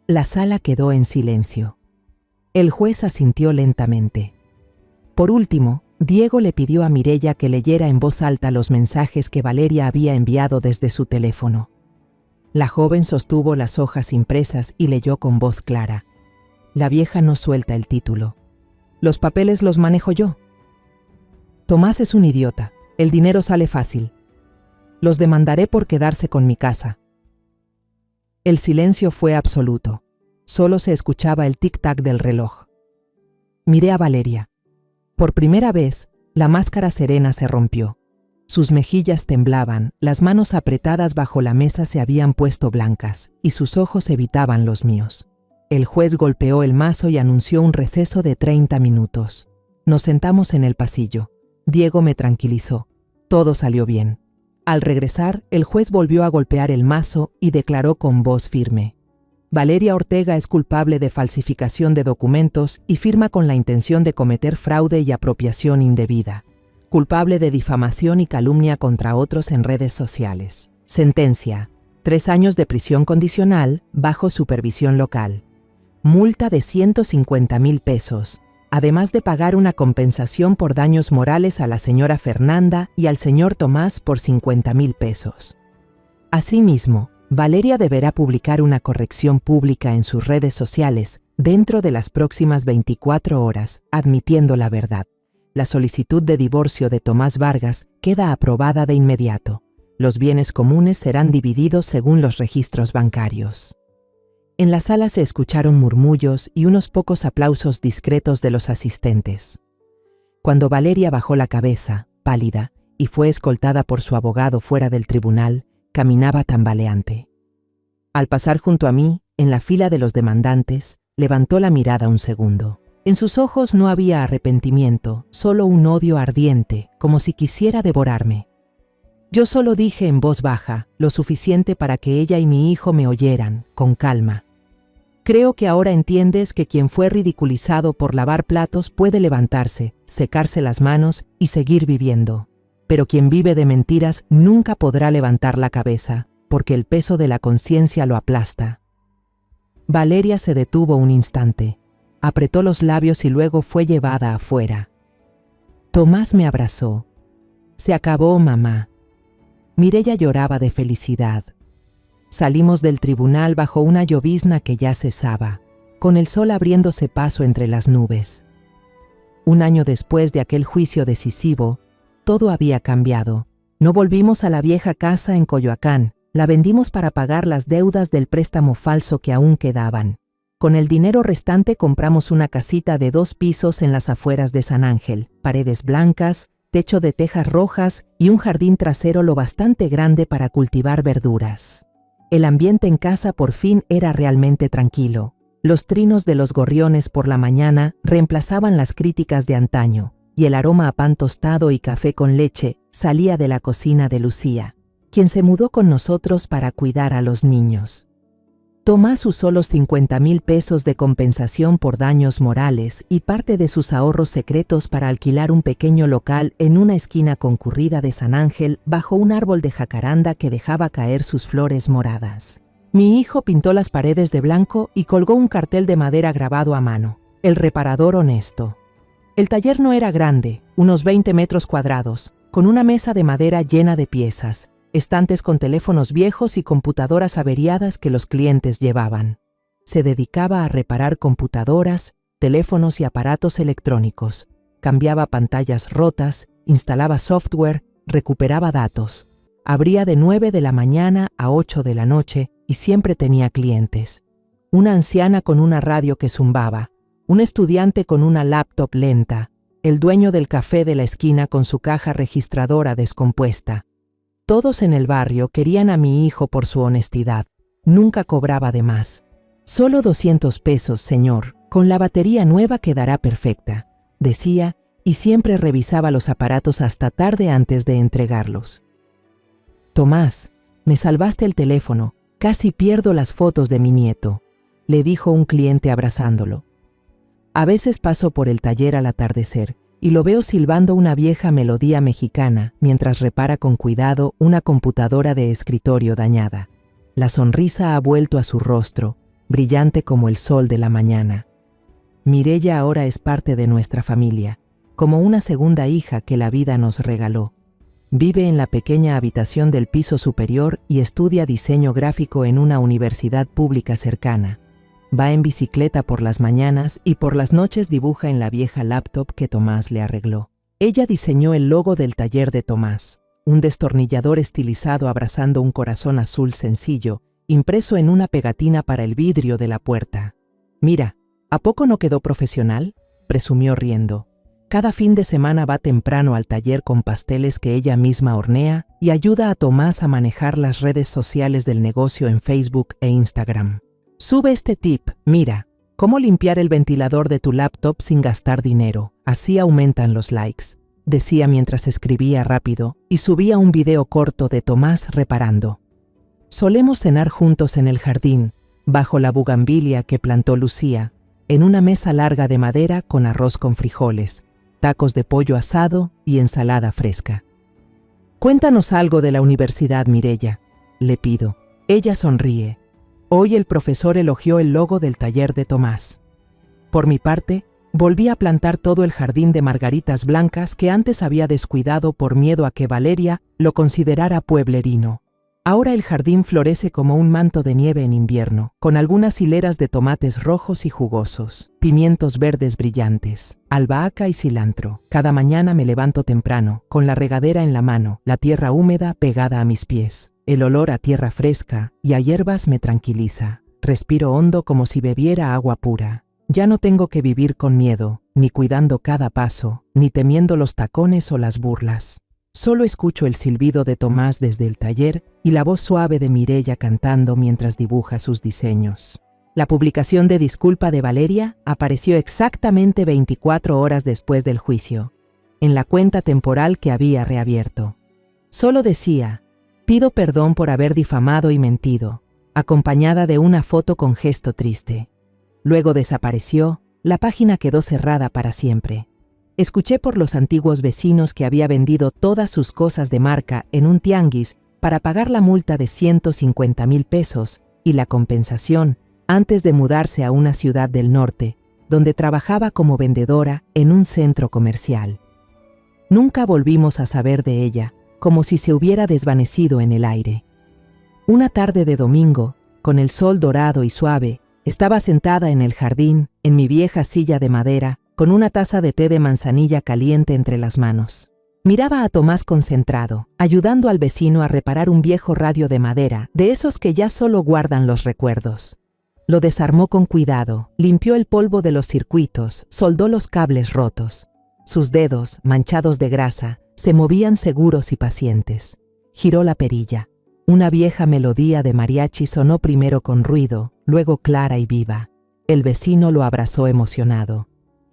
La sala quedó en silencio. El juez asintió lentamente. Por último, Diego le pidió a Mireia que leyera en voz alta los mensajes que Valeria había enviado desde su teléfono. La joven sostuvo las hojas impresas y leyó con voz clara. La vieja no suelta el título. «Los papeles los manejo yo. Tomás es un idiota. El dinero sale fácil. Los demandaré por quedarse con mi casa». El silencio fue absoluto. Solo se escuchaba el tic-tac del reloj. Miré a Valeria. Por primera vez, la máscara serena se rompió. Sus mejillas temblaban, las manos apretadas bajo la mesa se habían puesto blancas, y sus ojos evitaban los míos. El juez golpeó el mazo y anunció un receso de 30 minutos. Nos sentamos en el pasillo. Diego me tranquilizó. Todo salió bien. Al regresar, el juez volvió a golpear el mazo y declaró con voz firme: «Valeria Ortega es culpable de falsificación de documentos y firma con la intención de cometer fraude y apropiación indebida. Culpable de difamación y calumnia contra otros en redes sociales. Sentencia: 3 años de prisión condicional bajo supervisión local. Multa de 150,000 pesos, además de pagar una compensación por daños morales a la señora Fernanda y al señor Tomás por 50,000 pesos. Asimismo, Valeria deberá publicar una corrección pública en sus redes sociales dentro de las próximas 24 horas, admitiendo la verdad. La solicitud de divorcio de Tomás Vargas queda aprobada de inmediato. Los bienes comunes serán divididos según los registros bancarios». En la sala se escucharon murmullos y unos pocos aplausos discretos de los asistentes. Cuando Valeria bajó la cabeza, pálida, y fue escoltada por su abogado fuera del tribunal, caminaba tambaleante. Al pasar junto a mí, en la fila de los demandantes, levantó la mirada un segundo. En sus ojos no había arrepentimiento, solo un odio ardiente, como si quisiera devorarme. Yo solo dije en voz baja, lo suficiente para que ella y mi hijo me oyeran, con calma: «Creo que ahora entiendes que quien fue ridiculizado por lavar platos puede levantarse, secarse las manos y seguir viviendo. Pero quien vive de mentiras nunca podrá levantar la cabeza, porque el peso de la conciencia lo aplasta». Valeria se detuvo un instante, apretó los labios y luego fue llevada afuera. Tomás me abrazó. «Se acabó, mamá». Mireia lloraba de felicidad. Salimos del tribunal bajo una llovizna que ya cesaba, con el sol abriéndose paso entre las nubes. Un año después de aquel juicio decisivo, todo había cambiado. No volvimos a la vieja casa en Coyoacán, La vendimos para pagar las deudas del préstamo falso que aún quedaban. Con el dinero restante compramos una casita de 2 pisos en las afueras de San Ángel, paredes blancas, techo de tejas rojas y un jardín trasero lo bastante grande para cultivar verduras. El ambiente en casa por fin era realmente tranquilo. Los trinos de los gorriones por la mañana reemplazaban las críticas de antaño, y el aroma a pan tostado y café con leche salía de la cocina de Lucía, quien se mudó con nosotros para cuidar a los niños. Tomás usó los 50,000 pesos de compensación por daños morales y parte de sus ahorros secretos para alquilar un pequeño local en una esquina concurrida de San Ángel bajo un árbol de jacaranda que dejaba caer sus flores moradas. Mi hijo pintó las paredes de blanco y colgó un cartel de madera grabado a mano: El reparador honesto. El taller no era grande, unos 20 metros cuadrados, con una mesa de madera llena de piezas, estantes con teléfonos viejos y computadoras averiadas que los clientes llevaban. Se dedicaba a reparar computadoras, teléfonos y aparatos electrónicos, cambiaba pantallas rotas, instalaba software, recuperaba datos. Abría de 9 de la mañana a 8 de la noche y siempre tenía clientes. Una anciana con una radio que zumbaba, un estudiante con una laptop lenta, el dueño del café de la esquina con su caja registradora descompuesta. Todos en el barrio querían a mi hijo por su honestidad. Nunca cobraba de más. «Solo 200 pesos, señor. Con la batería nueva quedará perfecta», decía, y siempre revisaba los aparatos hasta tarde antes de entregarlos. «Tomás, me salvaste el teléfono. Casi pierdo las fotos de mi nieto», le dijo un cliente abrazándolo. A veces paso por el taller al atardecer y lo veo silbando una vieja melodía mexicana mientras repara con cuidado una computadora de escritorio dañada. La sonrisa ha vuelto a su rostro, brillante como el sol de la mañana. Mireya ahora es parte de nuestra familia, como una segunda hija que la vida nos regaló. Vive en la pequeña habitación del piso superior y estudia diseño gráfico en una universidad pública cercana. Va en bicicleta por las mañanas y por las noches dibuja en la vieja laptop que Tomás le arregló. Ella diseñó el logo del taller de Tomás, un destornillador estilizado abrazando un corazón azul sencillo, impreso en una pegatina para el vidrio de la puerta. «Mira, ¿a poco no quedó profesional?», presumió riendo. Cada fin de semana va temprano al taller con pasteles que ella misma hornea y ayuda a Tomás a manejar las redes sociales del negocio en Facebook e Instagram. «Sube este tip, mira, cómo limpiar el ventilador de tu laptop sin gastar dinero, así aumentan los likes», decía mientras escribía rápido y subía un video corto de Tomás reparando. Solemos cenar juntos en el jardín, bajo la bugambilia que plantó Lucía, en una mesa larga de madera con arroz con frijoles, tacos de pollo asado y ensalada fresca. «Cuéntanos algo de la universidad, Mireya», le pido. Ella sonríe. Hoy el profesor elogió el logo del taller de Tomás. Por mi parte, volví a plantar todo el jardín de margaritas blancas que antes había descuidado por miedo a que Valeria lo considerara pueblerino. Ahora el jardín florece como un manto de nieve en invierno, con algunas hileras de tomates rojos y jugosos, pimientos verdes brillantes, albahaca y cilantro. Cada mañana me levanto temprano, con la regadera en la mano, la tierra húmeda pegada a mis pies. El olor a tierra fresca y a hierbas me tranquiliza. Respiro hondo como si bebiera agua pura. Ya no tengo que vivir con miedo, ni cuidando cada paso, ni temiendo los tacones o las burlas. Solo escucho el silbido de Tomás desde el taller y la voz suave de Mireya cantando mientras dibuja sus diseños. La publicación de disculpa de Valeria apareció exactamente 24 horas después del juicio, en la cuenta temporal que había reabierto. Solo decía: «Pido perdón por haber difamado y mentido», acompañada de una foto con gesto triste. Luego desapareció, la página quedó cerrada para siempre. Escuché por los antiguos vecinos que había vendido todas sus cosas de marca en un tianguis para pagar la multa de 150,000 pesos y la compensación antes de mudarse a una ciudad del norte, donde trabajaba como vendedora en un centro comercial. Nunca volvimos a saber de ella, como si se hubiera desvanecido en el aire. Una tarde de domingo, con el sol dorado y suave, estaba sentada en el jardín, en mi vieja silla de madera, con una taza de té de manzanilla caliente entre las manos. Miraba a Tomás concentrado, ayudando al vecino a reparar un viejo radio de madera, de esos que ya solo guardan los recuerdos. Lo desarmó con cuidado, limpió el polvo de los circuitos, soldó los cables rotos. Sus dedos, manchados de grasa, se movían seguros y pacientes. Giró la perilla. Una vieja melodía de mariachi sonó primero con ruido, luego clara y viva. El vecino lo abrazó emocionado.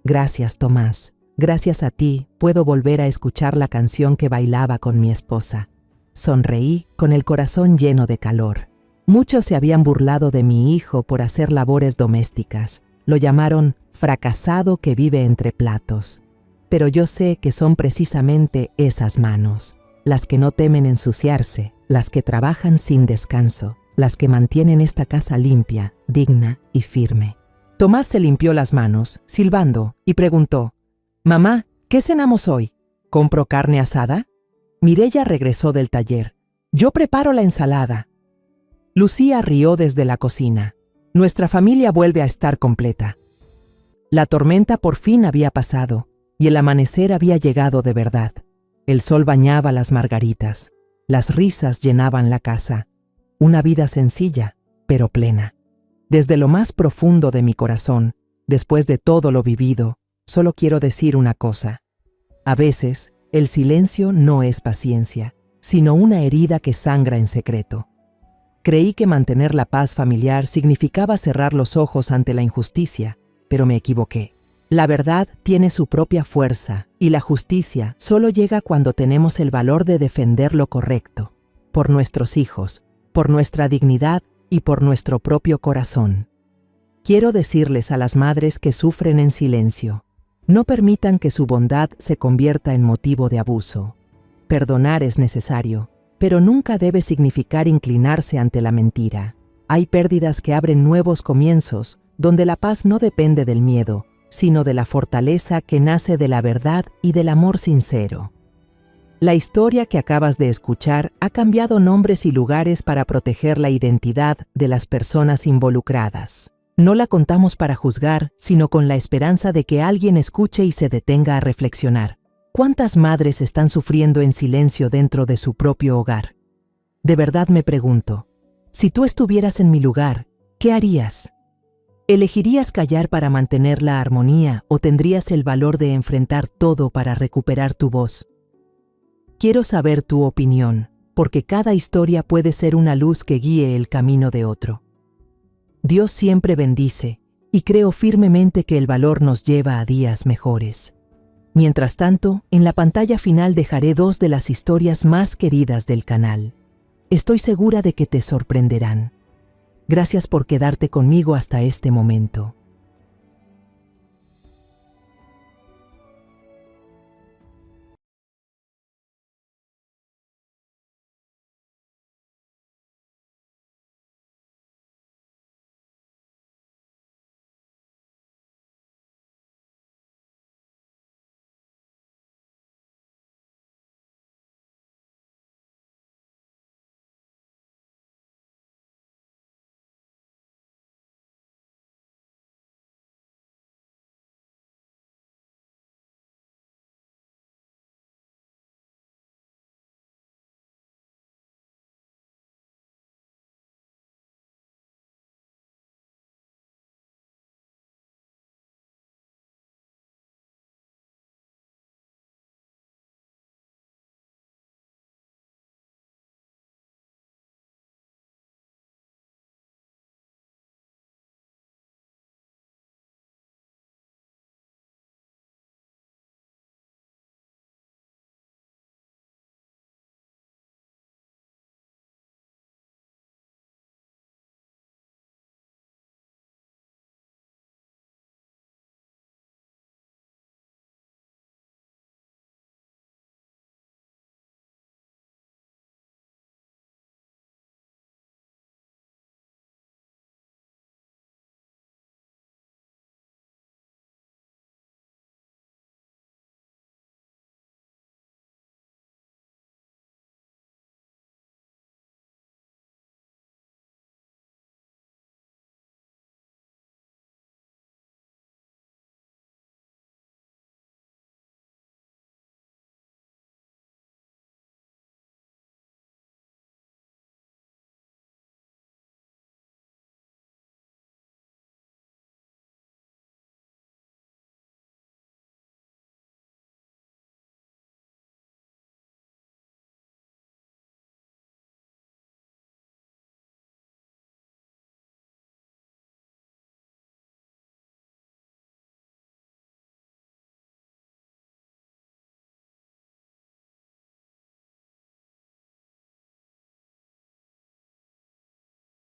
Gracias, Tomás. Gracias a ti, puedo volver a escuchar la canción que bailaba con mi esposa. Sonreí con el corazón lleno de calor. Muchos se habían burlado de mi hijo por hacer labores domésticas. Lo llamaron fracasado que vive entre platos. Pero yo sé que son precisamente esas manos, las que no temen ensuciarse, las que trabajan sin descanso, las que mantienen esta casa limpia, digna y firme. Tomás se limpió las manos, silbando, y preguntó: «Mamá, ¿qué cenamos hoy? ¿Compro carne asada?» Mireya regresó del taller. «Yo preparo la ensalada». Lucía rió desde la cocina. Nuestra familia vuelve a estar completa. La tormenta por fin había pasado, y el amanecer había llegado de verdad. El sol bañaba las margaritas. Las risas llenaban la casa. Una vida sencilla, pero plena. Desde lo más profundo de mi corazón, después de todo lo vivido, solo quiero decir una cosa. A veces, el silencio no es paciencia, sino una herida que sangra en secreto. Creí que mantener la paz familiar significaba cerrar los ojos ante la injusticia, pero me equivoqué. La verdad tiene su propia fuerza, y la justicia solo llega cuando tenemos el valor de defender lo correcto, por nuestros hijos, por nuestra dignidad y por nuestro propio corazón. Quiero decirles a las madres que sufren en silencio: no permitan que su bondad se convierta en motivo de abuso. Perdonar es necesario, pero nunca debe significar inclinarse ante la mentira. Hay pérdidas que abren nuevos comienzos, donde la paz no depende del miedo, sino de la fortaleza que nace de la verdad y del amor sincero. La historia que acabas de escuchar ha cambiado nombres y lugares para proteger la identidad de las personas involucradas. No la contamos para juzgar, sino con la esperanza de que alguien escuche y se detenga a reflexionar. ¿Cuántas madres están sufriendo en silencio dentro de su propio hogar? De verdad me pregunto, si tú estuvieras en mi lugar, ¿qué harías? ¿Elegirías callar para mantener la armonía o tendrías el valor de enfrentar todo para recuperar tu voz? Quiero saber tu opinión, porque cada historia puede ser una luz que guíe el camino de otro. Dios siempre bendice, y creo firmemente que el valor nos lleva a días mejores. Mientras tanto, en la pantalla final dejaré 2 de las historias más queridas del canal. Estoy segura de que te sorprenderán. Gracias por quedarte conmigo hasta este momento.